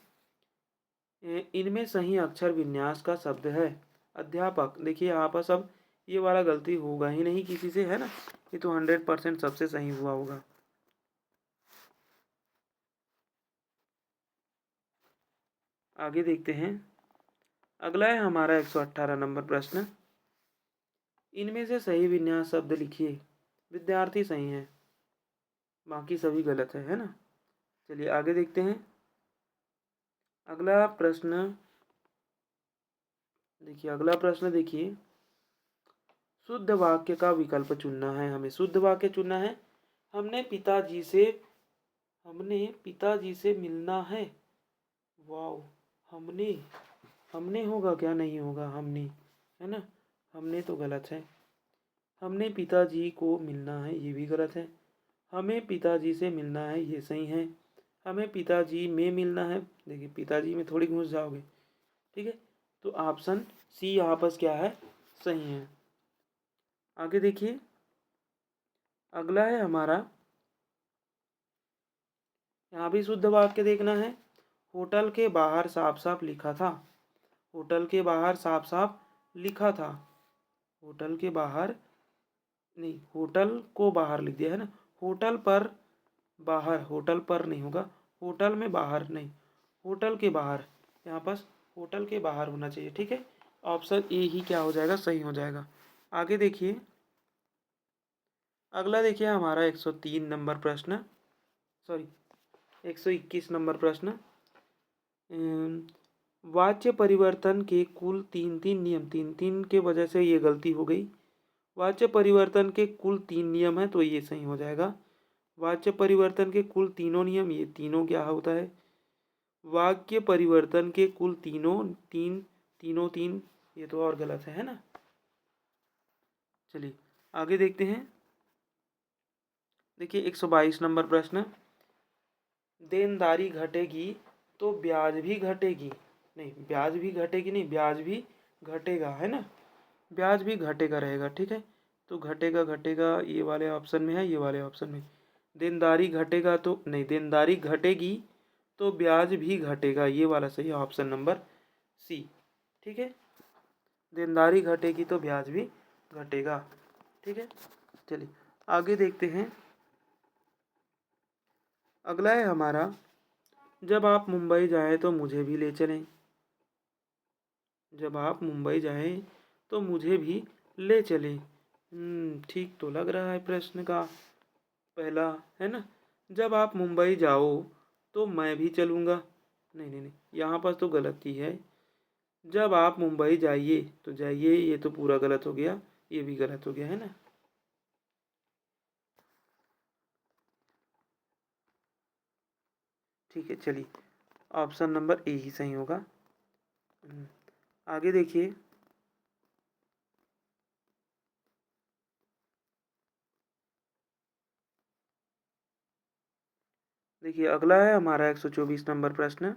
इनमें सही अक्षर विन्यास का शब्द है अध्यापक। देखिए यहाँ पर सब ये वाला गलती होगा ही नहीं किसी से, है ना, ये तो 100% सबसे सही हुआ होगा। आगे देखते हैं। अगला है हमारा 118 नंबर प्रश्न, इनमें से सही विन्यास शब्द लिखिए। विद्यार्थी सही है, बाकी सभी गलत है ना। चलिए आगे देखते हैं। अगला प्रश्न देखिए, अगला प्रश्न देखिए, शुद्ध वाक्य का विकल्प चुनना है हमें, शुद्ध वाक्य चुनना है। हमने पिताजी से हमने पिताजी से मिलना है। वाओ, हमने हमने होगा क्या, नहीं होगा, हमने है ना, हमने तो गलत है। हमने पिताजी को मिलना है ये भी गलत है। हमें पिताजी से मिलना है ये सही है। हमें पिताजी में मिलना है, देखिए पिताजी में थोड़ी घुस जाओगे, ठीक है। तो ऑप्शन सी यहाँ पर क्या है, सही है। आगे देखिए। अगला है हमारा, यहाँ भी शुद्ध वाक्य देखना है। होटल के बाहर साफ साफ लिखा था। होटल के बाहर साफ साफ लिखा था। होटल के बाहर नहीं, होटल को बाहर लिख दिया है ना। होटल पर बाहर, होटल पर नहीं होगा, होटल में बाहर नहीं, होटल के बाहर, यहाँ पास होटल के बाहर होना चाहिए, ठीक है। ऑप्शन ए ही क्या हो जाएगा, सही हो जाएगा। आगे देखिए, अगला देखिए हमारा 103 नंबर प्रश्न, सॉरी 121 नंबर प्रश्न। वाच्य परिवर्तन के कुल तीन तीन नियम, तीन तीन के वजह से ये गलती हो गई। वाच्य परिवर्तन के कुल 3 नियम है तो ये सही हो जाएगा। वाच्य परिवर्तन के कुल तीनों नियम, ये तीनों क्या होता है, वाक्य परिवर्तन के कुल तीनों तीन, तीनों तीन, ये तो और गलत है ना। चलिए आगे देखते हैं। देखिए 122 नंबर प्रश्न, देनदारी घटेगी तो ब्याज भी घटेगी, नहीं ब्याज भी घटेगी नहीं, ब्याज भी घटेगा, है ना, ब्याज भी घटेगा रहेगा, ठीक है। तो घटेगा घटेगा ये वाले ऑप्शन में है, ये वाले ऑप्शन में। देनदारी घटेगा तो नहीं, देनदारी घटेगी तो ब्याज भी घटेगा, ये वाला सही है, ऑप्शन नंबर सी, ठीक है। देनदारी घटेगी तो ब्याज भी घटेगा, ठीक है। चलिए आगे देखते हैं। अगला है हमारा, जब आप मुंबई जाएं तो मुझे भी ले चलें। जब आप मुंबई जाएं तो मुझे भी ले चलें। ठीक तो लग रहा है प्रश्न का पहला, है ना। जब आप मुंबई जाओ तो मैं भी चलूँगा, नहीं नहीं नहीं, यहाँ पर तो गलती है। जब आप मुंबई जाइए तो जाइए, ये तो पूरा गलत हो गया, ये भी गलत हो गया, है ना। ठीक है चलिए, ऑप्शन नंबर ए ही सही होगा। आगे देखिए, देखिए अगला है हमारा 124 नंबर प्रश्न।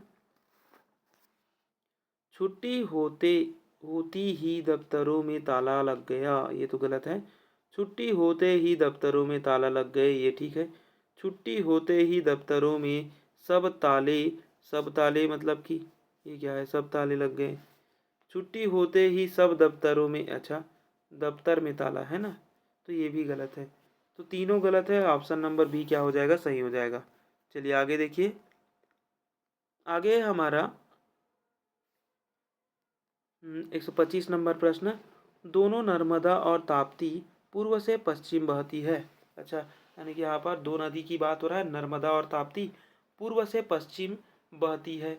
छुट्टी होती ही दफ्तरों में ताला लग गया, ये तो गलत है। छुट्टी होते ही दफ्तरों में ताला लग गए, ये ठीक है। छुट्टी होते ही दफ्तरों में सब ताले मतलब कि ये क्या है, सब ताले लग गए। छुट्टी होते ही सब दफ्तरों में, अच्छा दफ्तर में ताला, है ना, तो ये भी गलत है। तो तीनों गलत है, ऑप्शन नंबर बी क्या हो जाएगा, सही हो जाएगा। चलिए आगे देखिए। आगे हमारा 125 नंबर प्रश्न, दोनों नर्मदा और ताप्ती पूर्व से पश्चिम बहती है। अच्छा, यानी कि यहाँ पर दो नदी की बात हो रहा है, नर्मदा और ताप्ती पूर्व से पश्चिम बहती है।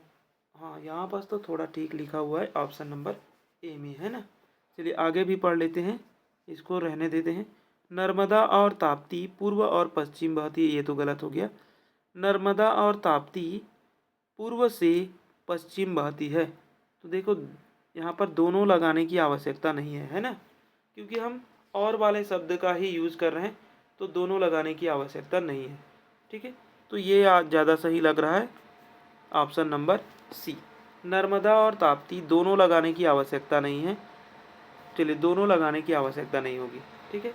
हाँ यहाँ पर तो थोड़ा ठीक लिखा हुआ है, ऑप्शन नंबर ए में, है ना। चलिए आगे भी पढ़ लेते हैं, इसको रहने देते हैं। नर्मदा और ताप्ती पूर्व और पश्चिम बहती है, ये तो गलत हो गया। नर्मदा और ताप्ती पूर्व से पश्चिम बहती है, तो देखो यहाँ पर दोनों लगाने की आवश्यकता नहीं है ना, क्योंकि हम और वाले शब्द का ही यूज़ कर रहे हैं, तो दोनों लगाने की आवश्यकता नहीं है, ठीक है। तो ये ज़्यादा सही लग रहा है, ऑप्शन नंबर सी, नर्मदा और ताप्ती दोनों लगाने की आवश्यकता नहीं है। चलिए दोनों लगाने की आवश्यकता नहीं होगी, ठीक है।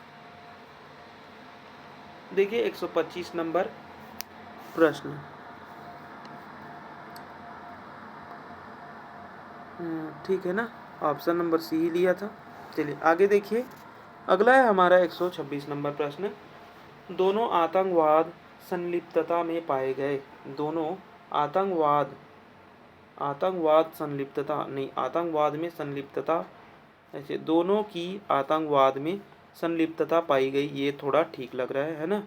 देखिए 125 नंबर प्रश्न, ठीक है ना, ऑप्शन नंबर सी ही लिया था। चलिए आगे देखिए, अगला है हमारा 126 नंबर प्रश्न, दोनों आतंकवाद संलिप्तता में पाए गए। दोनों आतंकवाद आतंकवाद संलिप्तता नहीं, आतंकवाद में संलिप्तता, ऐसे दोनों की आतंकवाद में संलिप्तता पाई गई, ये थोड़ा ठीक लग रहा है ना।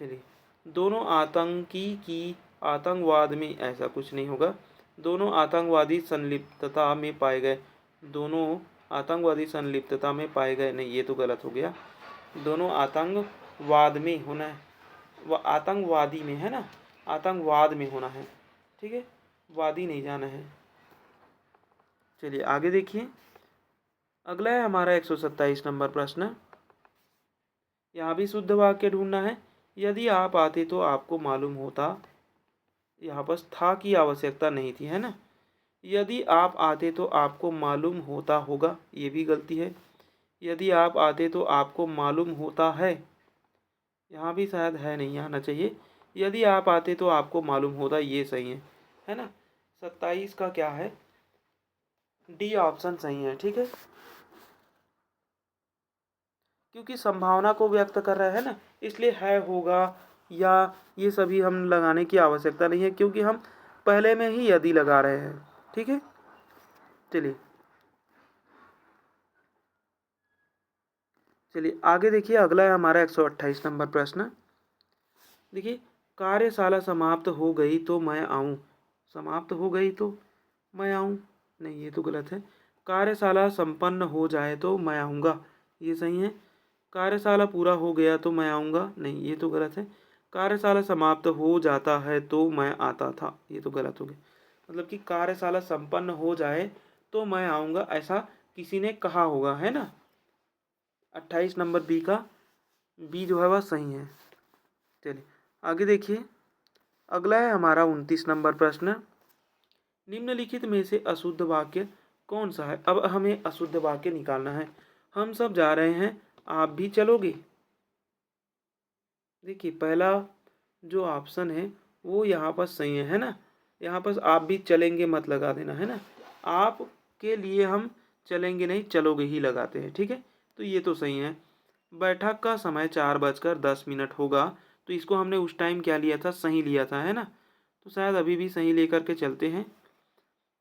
चलिए, दोनों आतंकी की आतंकवाद में, ऐसा कुछ नहीं होगा। दोनों आतंकवादी संलिप्तता में पाए गए, दोनों आतंकवादी संलिप्तता में पाए गए, नहीं ये तो गलत हो गया। दोनों आतंकवाद में होना है, वह आतंकवादी में, है ना, आतंकवाद में होना है, ठीक है, वादी नहीं जाना है। चलिए आगे देखिए, अगला है हमारा 127 नंबर प्रश्न। यहाँ भी शुद्ध वाक्य ढूंढना है। यदि आप आते तो आपको मालूम होता, यहाँ पर था की आवश्यकता नहीं थी, है ना। यदि आप आते तो आपको मालूम होता होगा, ये भी गलती है। यदि आप आते तो आपको मालूम होता है, यहाँ भी शायद है नहीं आना चाहिए। यदि आप आते तो आपको मालूम होता, ये सही है ना। 27 का क्या है, डी ऑप्शन सही है, ठीक है, क्योंकि संभावना को व्यक्त कर रहा है ना, इसलिए है, होगा या ये सभी हम लगाने की आवश्यकता नहीं है, क्योंकि हम पहले में ही यदि लगा रहे हैं, ठीक है। चलिए चलिए आगे देखिए, अगला है हमारा 128 नंबर प्रश्न। देखिए, कार्यशाला समाप्त हो गई तो मैं आऊँ। समाप्त हो गई तो मैं आऊँ, नहीं ये तो गलत है। कार्यशाला संपन्न हो जाए तो मैं आऊँगा, ये सही है। कार्यशाला पूरा हो गया तो मैं आऊँगा, नहीं ये तो गलत है। कार्यशाला समाप्त हो जाता है तो मैं आता था, ये तो गलत हो गया। मतलब कि कार्यशाला संपन्न हो जाए तो मैं आऊँगा, ऐसा किसी ने कहा होगा, है ना। 28 नंबर बी का, बी जो है वह सही है। चलिए आगे देखिए, अगला है हमारा 29 नंबर प्रश्न। निम्नलिखित में से अशुद्ध वाक्य कौन सा है। अब हमें अशुद्ध वाक्य निकालना है। हम सब जा रहे हैं, आप भी चलोगे। देखिए पहला जो ऑप्शन है वो यहाँ पर सही है ना। यहाँ पर आप भी चलेंगे मत लगा देना, है ना। आप के लिए हम चलेंगे नहीं, चलोगे ही लगाते हैं, ठीक है। तो ये तो सही है। बैठक का समय 4:10 होगा, तो इसको हमने उस टाइम क्या लिया था, सही लिया था, है ना। तो शायद अभी भी सही लेकर के चलते हैं।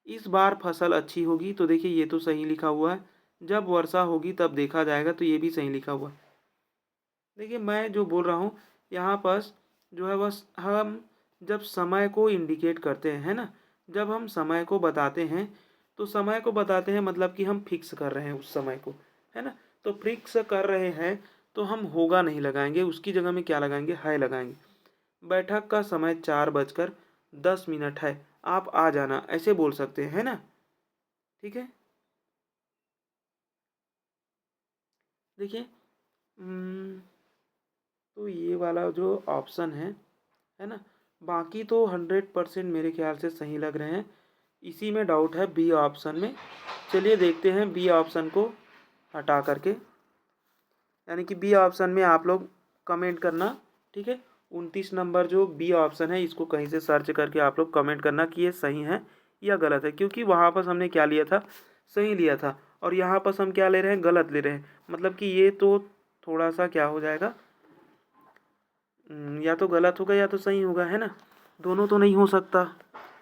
इस बार फसल अच्छी होगी, तो देखिए ये तो सही लिखा हुआ है। जब वर्षा होगी तब देखा जाएगा, तो ये भी सही लिखा हुआ है। देखिए मैं जो बोल रहा हूँ यहाँ पर जो है बस हम जब समय को इंडिकेट करते हैं, है ना। जब हम समय को बताते हैं तो समय को बताते हैं मतलब कि हम फिक्स कर रहे हैं उस समय को, है ना। तो फिक्स कर रहे हैं तो हम होगा नहीं लगाएंगे, उसकी जगह में क्या लगाएंगे, है लगाएंगे। बैठक का समय 4:10 है, आप आ जाना, ऐसे बोल सकते हैं, है ना। ठीक है। देखिए तो ये वाला जो ऑप्शन है ना, बाकी तो 100% मेरे ख्याल से सही लग रहे हैं। इसी में डाउट है बी ऑप्शन में। चलिए देखते हैं बी ऑप्शन को हटा करके, यानी कि बी ऑप्शन में आप लोग कमेंट करना, ठीक है। 29 नंबर जो बी ऑप्शन है इसको कहीं से सर्च करके आप लोग कमेंट करना कि ये सही है या गलत है, क्योंकि वहाँ पर हमने क्या लिया था, सही लिया था, और यहाँ पर हम क्या ले रहे हैं, गलत ले रहे हैं। मतलब कि ये तो थोड़ा सा क्या हो जाएगा, या तो गलत होगा या तो सही होगा, है ना। दोनों तो नहीं हो सकता।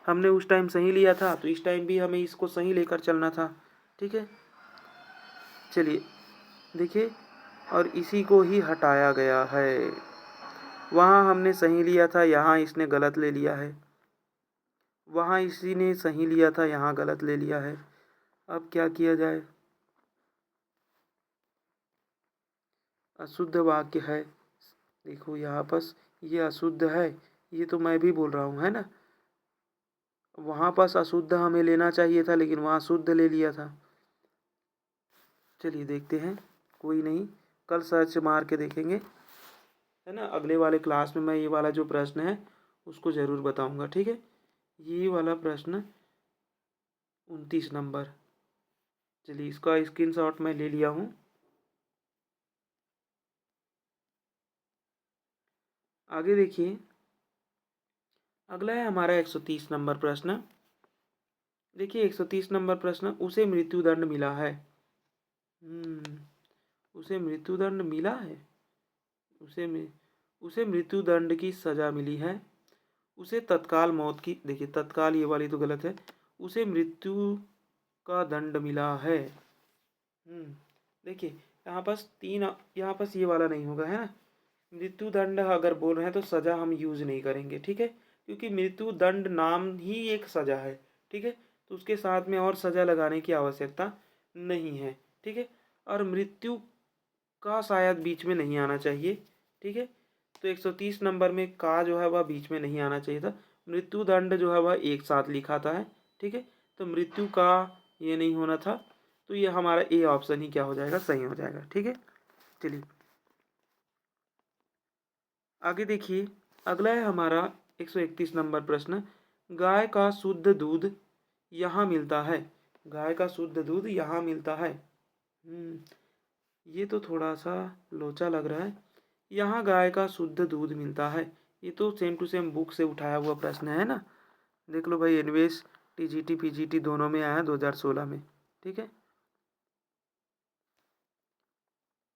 हमने उस टाइम सही लिया था तो इस टाइम भी हमें इसको सही लेकर चलना था, ठीक है। चलिए देखिए, और इसी को ही हटाया गया है। वहाँ हमने सही लिया था, यहाँ इसने गलत ले लिया है। वहाँ इसी ने सही लिया था, यहाँ गलत ले लिया है। अब क्या किया जाए। अशुद्ध वाक्य है, देखो यहाँ पर ये अशुद्ध है, ये तो मैं भी बोल रहा हूँ, है ना। वहाँ पास अशुद्ध हमें लेना चाहिए था लेकिन वहाँ शुद्ध ले लिया था। चलिए देखते हैं, कोई नहीं, कल सर्च मार के देखेंगे, है ना। अगले वाले क्लास में मैं ये वाला जो प्रश्न है उसको ज़रूर बताऊंगा, ठीक है। ये वाला प्रश्न 29 नंबर, चलिए इसका स्क्रीनशॉट मैं ले लिया हूँ। आगे देखिए, अगला है हमारा 130 नंबर प्रश्न। देखिए 130 नंबर प्रश्न, उसे मृत्युदंड मिला है। उसे मृत्युदंड मिला है, उसे उसे मृत्युदंड की सजा मिली है। उसे तत्काल मौत की, देखिए तत्काल ये वाली तो गलत है। उसे मृत्यु का दंड मिला है। देखिए यहाँ पास तीन, यहाँ पास ये वाला नहीं होगा, है ना। मृत्यु दंड अगर बोल रहे हैं तो सजा हम यूज नहीं करेंगे, ठीक है, क्योंकि मृत्यु दंड नाम ही एक सजा है, ठीक है। तो उसके साथ में और सजा लगाने की आवश्यकता नहीं है, ठीक है। और मृत्यु का शायद बीच में नहीं आना चाहिए, ठीक है। तो 130 नंबर में का जो है वह बीच में नहीं आना चाहिए था। मृत्यु दंड जो है वह एक साथ लिखा था है, ठीक है। तो मृत्यु का ये नहीं होना था, तो ये हमारा ए ऑप्शन ही क्या हो जाएगा, सही हो जाएगा, ठीक है। चलिए आगे देखिए, अगला है हमारा 131 नंबर प्रश्न। गाय का शुद्ध दूध यहाँ मिलता है। गाय का शुद्ध दूध यहाँ मिलता है। ये तो थोड़ा सा लोचा लग रहा है। यहाँ गाय का शुद्ध दूध मिलता है, ये तो सेम टू सेम बुक से उठाया हुआ प्रश्न है ना। देख लो भाई, एनवेस टीजीटी पीजीटी दोनों में आया 2016 में, ठीक है।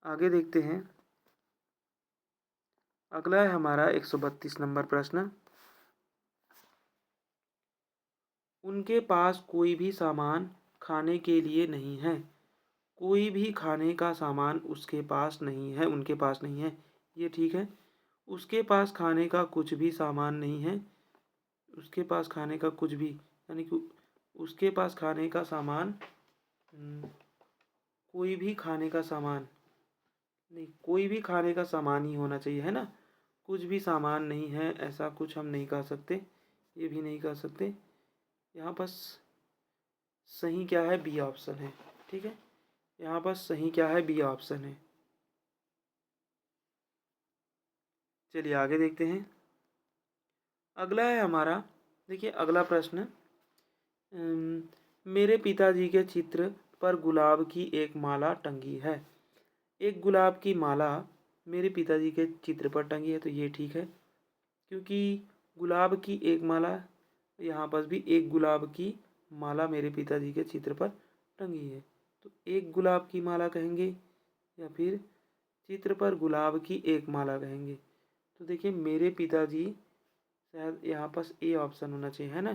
आगे देखते हैं, अगला है हमारा 132 नंबर प्रश्न। उनके पास कोई भी सामान खाने के लिए नहीं है। कोई भी खाने का सामान उसके पास नहीं है, उनके पास नहीं है, ये ठीक है। उसके पास खाने का कुछ भी सामान नहीं है, उसके पास खाने का कुछ भी, यानी कि उसके पास खाने का सामान, कोई भी खाने का सामान नहीं, कोई भी खाने का सामान ही होना चाहिए, है ना। कुछ भी सामान नहीं है, ऐसा कुछ हम नहीं कह सकते, ये भी नहीं कह सकते। यहाँ पर सही क्या है, बी ऑप्शन है, ठीक है। यहाँ पर सही क्या है, बी ऑप्शन है। चलिए आगे देखते हैं। अगला है हमारा, देखिए अगला प्रश्न, मेरे पिताजी के चित्र पर गुलाब की एक माला टंगी है। एक गुलाब की माला मेरे पिताजी के चित्र पर टंगी है, तो ये ठीक है, क्योंकि गुलाब की एक माला, यहाँ पर भी एक गुलाब की माला मेरे पिताजी के चित्र पर टंगी है, तो एक गुलाब की माला कहेंगे या फिर चित्र पर गुलाब की एक माला कहेंगे। तो देखिए मेरे पिताजी, शायद यहाँ पर ए ऑप्शन होना चाहिए, है ना।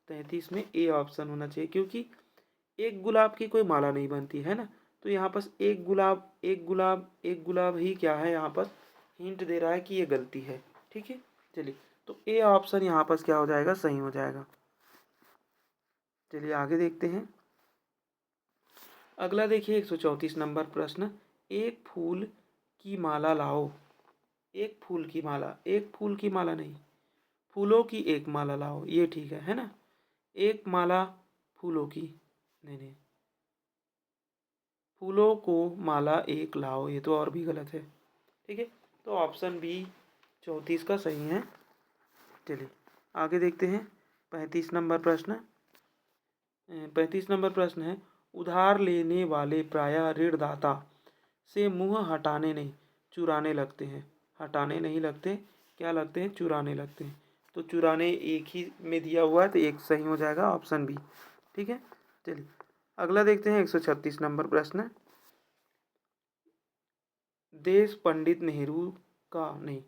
33 में ए ऑप्शन होना चाहिए, क्योंकि एक गुलाब की कोई माला नहीं बनती है ना। तो यहाँ पर एक गुलाब, एक गुलाब, एक गुलाब ही क्या है, यहाँ पर हिंट दे रहा है कि ये गलती है, ठीक है। चलिए, तो ए ऑप्शन यहाँ पर क्या हो जाएगा, सही हो जाएगा। चलिए आगे देखते हैं। अगला देखिए 134 नंबर प्रश्न, एक फूल की माला लाओ। एक फूल की माला, एक फूल की माला नहीं, फूलों की एक माला लाओ, ये ठीक है ना। एक माला फूलों की, नहीं नहीं, फूलों को माला एक लाओ, ये तो और भी गलत है, ठीक है। तो ऑप्शन बी 34 का सही है। चलिए आगे देखते हैं। 35 नंबर प्रश्न, 35 नंबर प्रश्न है, उधार लेने वाले प्रायः ऋणदाता से मुंह हटाने नहीं चुराने लगते हैं। हटाने नहीं लगते, क्या लगते हैं, चुराने लगते हैं। तो चुराने एक ही में दिया हुआ है, तो एक सही हो जाएगा, ऑप्शन बी, ठीक है। चलिए अगला देखते हैं 136 नंबर प्रश्न, देश पंडित नेहरू का नहीं,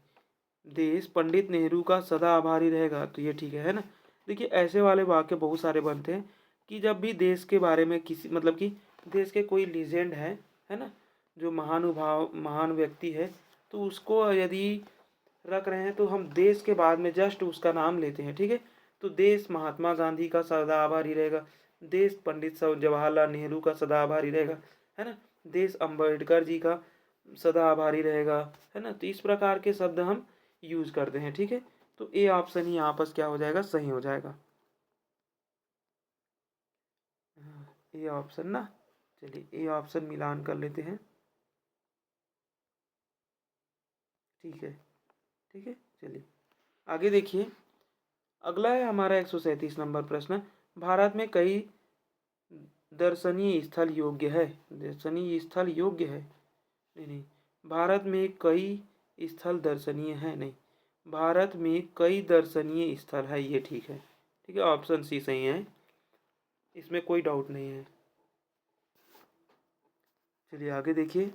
देश पंडित नेहरू का सदा आभारी रहेगा, तो ये ठीक है ना। देखिए ऐसे वाले वाक्य बहुत सारे बनते हैं कि जब भी देश के बारे में किसी, मतलब कि देश के कोई लीजेंड है ना, जो महानुभाव महान व्यक्ति है, तो उसको यदि रख रहे हैं तो हम देश के बाद में जस्ट उसका नाम लेते हैं, ठीक है। तो देश महात्मा गांधी का सदा आभारी रहेगा, देश पंडित जवाहरलाल नेहरू का सदा आभारी रहेगा, है ना। देश अम्बेडकर जी का सदा आभारी रहेगा, है ना। तो इस प्रकार के शब्द हम यूज करते हैं, ठीक है। तो ए ऑप्शन ही आपस क्या हो जाएगा, सही हो जाएगा, ए ऑप्शन ना। चलिए ए ऑप्शन मिलान कर लेते हैं, ठीक है, ठीक है। चलिए आगे देखिए। अगला है हमारा 137 नंबर प्रश्न, भारत में कई दर्शनीय स्थल योग्य है, दर्शनीय स्थल योग्य है, नहीं नहीं, भारत में कई स्थल दर्शनीय है, नहीं, भारत में कई दर्शनीय स्थल है, ये ठीक है, ठीक है, ऑप्शन सी सही है, इसमें कोई डाउट नहीं है। चलिए आगे देखिए।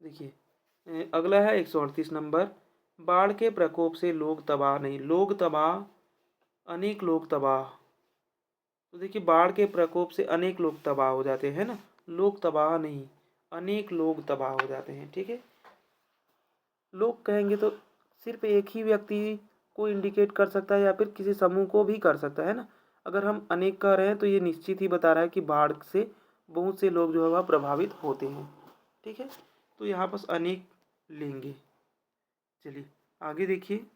देखिए अगला है 138 नंबर, बाढ़ के प्रकोप से लोग तबाह नहीं, लोग तबाह, अनेक लोग तबाह। तो देखिए बाढ़ के प्रकोप से अनेक लोग तबाह हो जाते हैं ना, लोग तबाह नहीं, अनेक लोग तबाह हो जाते हैं, ठीक है। लोग कहेंगे तो सिर्फ एक ही व्यक्ति को इंडिकेट कर सकता है या फिर किसी समूह को भी कर सकता है ना। अगर हम अनेक कह रहे हैं तो ये निश्चित ही बता रहा है कि बाढ़ से बहुत से लोग जो है वह प्रभावित होते हैं, ठीक है। तो यहाँ पर अनेक लेंगे। चलिए आगे देखिए।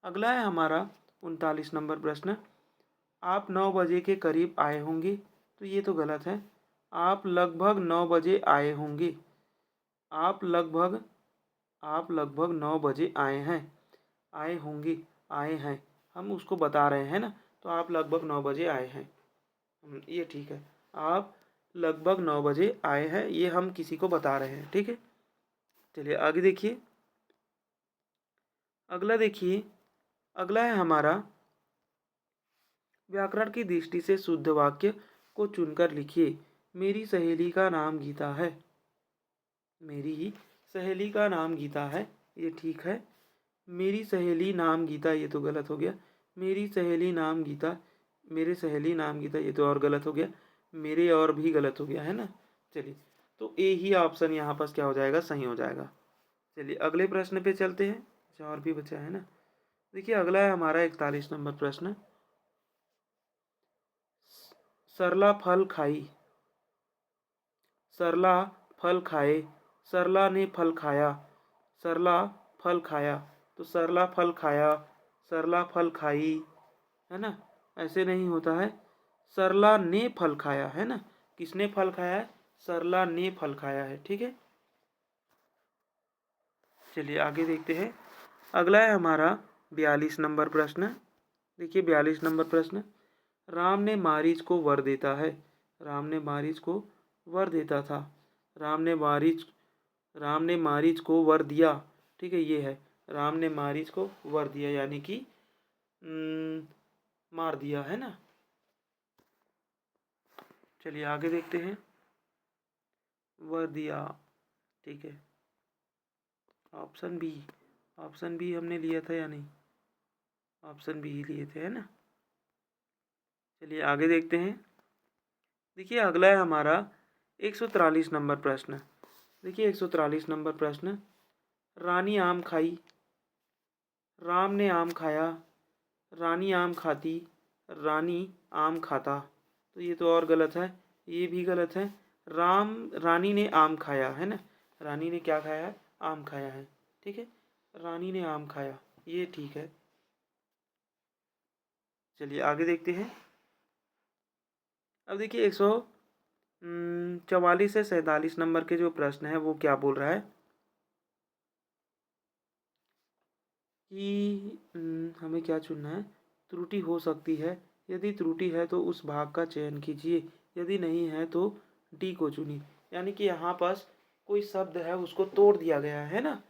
अगला है हमारा 39 नंबर प्रश्न, आप 9 बजे के करीब आए होंगे, तो ये तो गलत है। आप लगभग 9 बजे आए होंगे, आप लगभग, आप लगभग 9 बजे आए हैं, आए होंगे, आए हैं, हम उसको बता रहे हैं ना। तो आप लगभग 9 बजे आए हैं, ये ठीक है। आप लगभग 9 बजे आए हैं, ये हम किसी को बता रहे हैं, ठीक है। चलिए आगे देखिए। अगला देखिए, अगला है हमारा, व्याकरण की दृष्टि से शुद्ध वाक्य को चुनकर लिखिए। मेरी सहेली का नाम गीता है, मेरी सहेली का नाम गीता है, ये ठीक है। मेरी सहेली नाम गीता, ये तो गलत हो गया। मेरी सहेली नाम गीता, मेरे सहेली नाम गीता, ये तो और गलत हो गया। मेरे और भी गलत हो गया है ना। चलिए, तो ए ही ऑप्शन यहाँ पर क्या हो जाएगा, सही हो जाएगा। चलिए अगले प्रश्न पे चलते हैं। अच्छा, और भी बचा है ना। देखिए अगला है हमारा 41 नंबर प्रश्न। सरला फल खाई, सरला फल खाए, सरला ने फल खाया, सरला फल खाया। तो सरला फल खाया, सरला फल खाई, है ना, ऐसे नहीं होता है। सरला ने फल खाया, है ना, किसने फल खाया है, सरला ने फल खाया है, ठीक है। चलिए आगे देखते हैं। अगला है हमारा 42 नंबर प्रश्न। देखिए 42 नंबर प्रश्न। राम ने मारीच को वर देता है, राम ने मारीच को वर देता था, राम ने मारीच, राम ने मारीच को वर दिया, ठीक है, ये है, राम ने मारीच को वर दिया यानी कि मार दिया, है ना। चलिए आगे देखते हैं। वर दिया, ठीक है, ऑप्शन बी, ऑप्शन बी हमने लिया था या नहीं, ऑप्शन बी ही लिए थे, है ना। चलिए आगे देखते हैं। देखिए अगला है हमारा 143 नंबर प्रश्न। देखिए 143 नंबर प्रश्न। रानी आम खाई, राम ने आम खाया, रानी आम खाती, रानी आम खाता। तो ये तो और गलत है, ये भी गलत है। रानी ने आम खाया, है ना, रानी ने क्या खाया है, आम खाया है, ठीक है, रानी ने आम खाया, ये ठीक है। चलिए आगे देखते हैं। अब देखिए 144 से 47 नंबर के जो प्रश्न है वो क्या बोल रहा है कि हमें क्या चुनना है। त्रुटि हो सकती है, यदि त्रुटि है तो उस भाग का चयन कीजिए, यदि नहीं है तो डी को चुनिए। यानी कि यहाँ पास कोई शब्द है उसको तोड़ दिया गया है ना,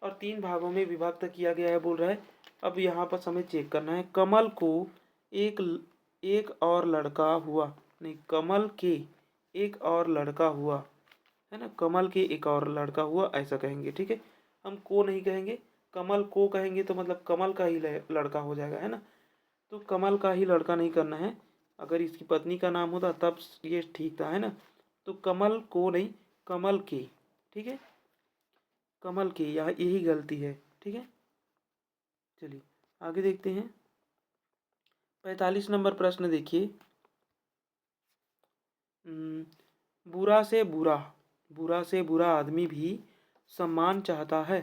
और 3 भागों में विभक्त किया गया है बोल रहा है। अब यहाँ पर हमें चेक करना है। कमल को एक एक और लड़का हुआ, नहीं, कमल के एक और लड़का हुआ, है ना, कमल के एक और लड़का हुआ ऐसा कहेंगे, ठीक है। हम को नहीं कहेंगे, कमल को कहेंगे तो मतलब कमल का ही लड़का हो जाएगा, है ना। तो कमल का ही लड़का नहीं करना है, अगर इसकी पत्नी का नाम होता तब ये ठीक था, है ना। तो कमल को नहीं, कमल के, ठीक है, कमल के, यहाँ यही गलती है, ठीक है। चलिए आगे देखते हैं। 45 नंबर प्रश्न देखिए। बुरा से बुरा, बुरा से बुरा आदमी भी सम्मान चाहता है।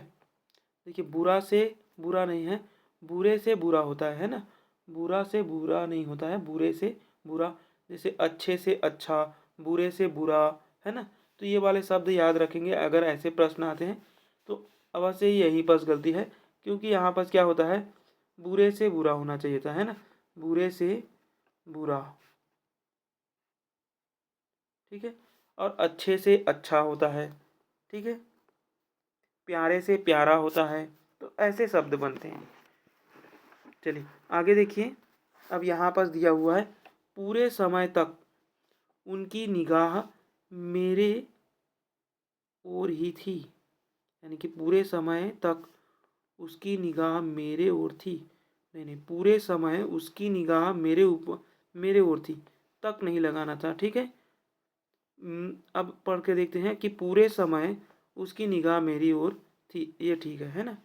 देखिए बुरा से बुरा नहीं है, बुरे से बुरा होता है ना, बुरा से बुरा नहीं होता है, बुरे से बुरा। जैसे अच्छे से अच्छा, बुरे से बुरा, है ना। तो ये वाले शब्द याद रखेंगे अगर ऐसे प्रश्न आते हैं तो अवश्य ही यही पास गलती है, क्योंकि यहाँ पर क्या होता है, बुरे से बुरा होना चाहिए था, है ना, बुरे से बुरा, ठीक है। और अच्छे से अच्छा होता है, ठीक है, प्यारे से प्यारा होता है। तो ऐसे शब्द बनते हैं। चलिए आगे देखिए। अब यहाँ पर दिया हुआ है, पूरे समय तक उनकी निगाह मेरे ओर ही थी, यानी कि पूरे समय तक उसकी निगाह मेरे ओर थी। नहीं नहीं, पूरे समय उसकी निगाह मेरे ऊपर, मेरे ओर थी, तक नहीं लगाना था, ठीक है। अब पढ़ के देखते हैं कि पूरे समय उसकी निगाह मेरी ओर थी, ये ठीक है ना।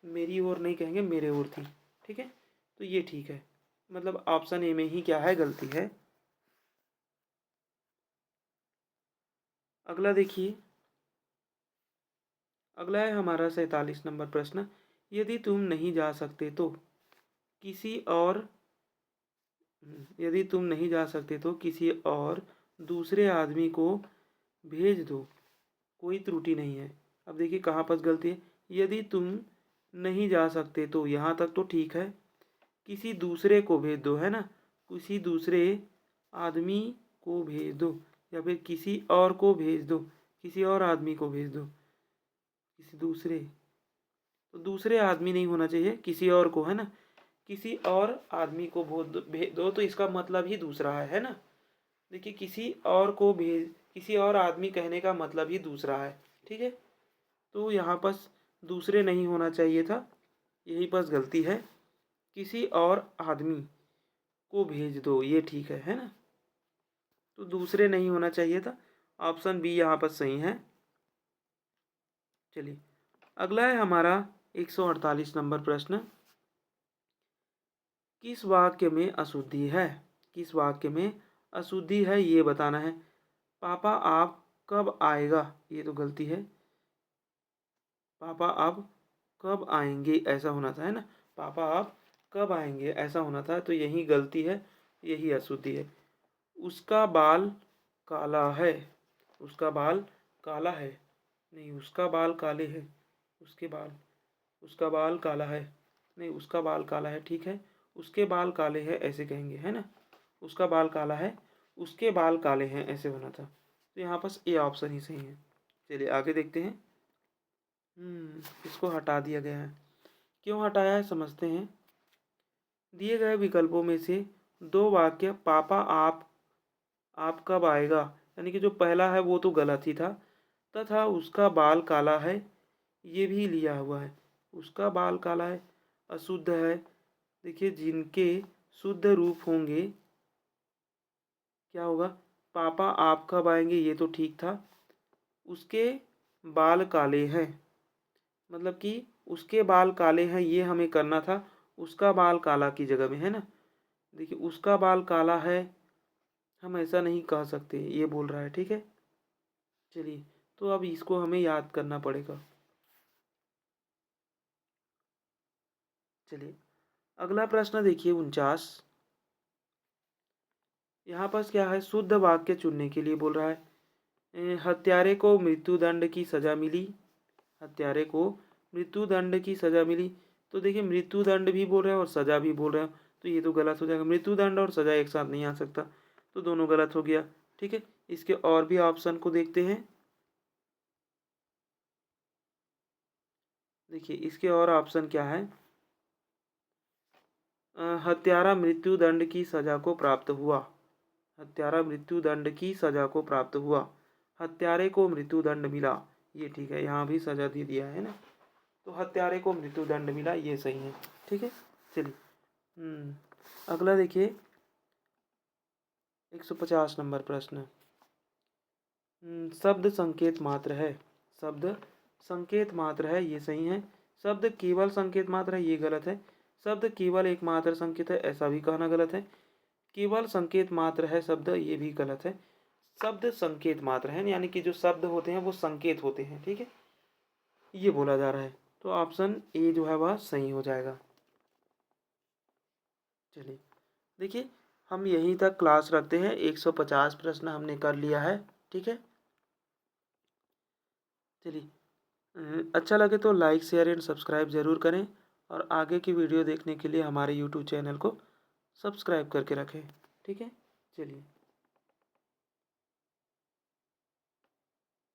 मेरी ओर नहीं कहेंगे, मेरे ओर थी, ठीक है, तो ये ठीक है। मतलब ऑप्शन ए में ही क्या है, गलती है। अगला देखिए। अगला है हमारा 47 नंबर प्रश्न। यदि तुम नहीं जा सकते तो किसी और, यदि तुम नहीं जा सकते तो किसी और दूसरे आदमी को भेज दो, कोई त्रुटि नहीं है। अब देखिए कहाँ पर गलती है। यदि तुम नहीं जा सकते तो यहाँ तक तो ठीक है, किसी दूसरे को भेज दो, है ना, किसी दूसरे आदमी को भेज दो, या फिर किसी और को भेज दो, किसी और आदमी को भेज दो, किसी दूसरे, तो दूसरे आदमी नहीं होना चाहिए, किसी और को, है ना, किसी और आदमी को भेज दो, तो इसका मतलब ही दूसरा है ना। देखिए किसी और को भेज, किसी और आदमी कहने का मतलब ही दूसरा है, ठीक है। तो यहाँ पर दूसरे नहीं होना चाहिए था, यही बस गलती है। किसी और आदमी को भेज दो, ये ठीक है ना। तो दूसरे नहीं होना चाहिए था। ऑप्शन बी यहाँ पर सही है। चलिए अगला है हमारा 148 नंबर प्रश्न। किस वाक्य में अशुद्धि है? किस वाक्य में अशुद्धि है ये बताना है। पापा आप कब आएगा, ये तो गलती है। पापा आप कब आएंगे ऐसा होना था, है ना। पापा आप कब आएंगे ऐसा होना था, तो यही गलती है, यही अशुद्धि है। उसका बाल काला है। उसका बाल काला है, नहीं उसका बाल काले है। उसके बाल, उसका बाल काला है, नहीं उसका बाल काला है, ठीक है। उसके बाल काले हैं ऐसे कहेंगे, है ना। उसका बाल काला है, उसके बाल काले हैं ऐसे होना था। तो यहाँ पर ए ऑप्शन ही सही है। चलिए आगे देखते हैं। इसको हटा दिया गया है, क्यों हटाया है समझते हैं। दिए गए विकल्पों में से दो वाक्य पापा आप कब आएगा, यानी कि जो पहला है वो तो गलत ही था, तथा उसका बाल काला है ये भी लिया हुआ है। उसका बाल काला है अशुद्ध है। देखिए जिनके शुद्ध रूप होंगे क्या होगा, पापा आप कब आएंगे ये तो ठीक था। उसके बाल काले हैं, मतलब कि उसके बाल काले हैं ये हमें करना था, उसका बाल काला की जगह में, है ना। देखिए उसका बाल काला है, हम ऐसा नहीं कह सकते, ये बोल रहा है, ठीक है। चलिए तो अब इसको हमें याद करना पड़ेगा। चलिए अगला प्रश्न देखिए 49। यहाँ पर क्या है, शुद्ध वाक्य चुनने के लिए बोल रहा है। हत्यारे को मृत्युदंड की सजा मिली। हत्यारे को मृत्युदंड की सजा मिली। तो देखिए मृत्युदंड भी बोल रहे हैं और सजा भी बोल रहे हैं, तो ये तो गलत हो जाएगा। मृत्युदंड और सजा एक साथ नहीं आ सकता, तो दोनों गलत हो गया, ठीक है। इसके और भी ऑप्शन को देखते हैं। देखिए इसके और ऑप्शन क्या है। हत्यारा मृत्युदंड की सजा को प्राप्त हुआ। हत्यारा मृत्युदंड की सजा को प्राप्त हुआ। हत्यारे को मृत्युदंड मिला, ये ठीक है, यहाँ भी सजा दे दिया है ना। तो हत्यारे को मृत्युदंड मिला ये सही है, ठीक है। चलिए अगला देखिए 150 नंबर प्रश्न। शब्द संकेत मात्र है। शब्द संकेत मात्र है ये सही है। शब्द केवल संकेत मात्र है ये गलत है। शब्द केवल एक मात्र संकेत है ऐसा भी कहना गलत है। केवल संकेत मात्र है शब्द ये भी गलत है। शब्द संकेत मात्र है, यानी कि जो शब्द होते हैं वो संकेत होते हैं, ठीक है, ये बोला जा रहा है। तो ऑप्शन ए जो है वह सही हो जाएगा। चलिए देखिए हम यहीं तक क्लास रखते हैं। 150 प्रश्न हमने कर लिया है, ठीक है। चलिए अच्छा लगे तो लाइक शेयर एंड सब्सक्राइब ज़रूर करें, और आगे की वीडियो देखने के लिए हमारे यूट्यूब चैनल को सब्सक्राइब करके रखें, ठीक है। चलिए।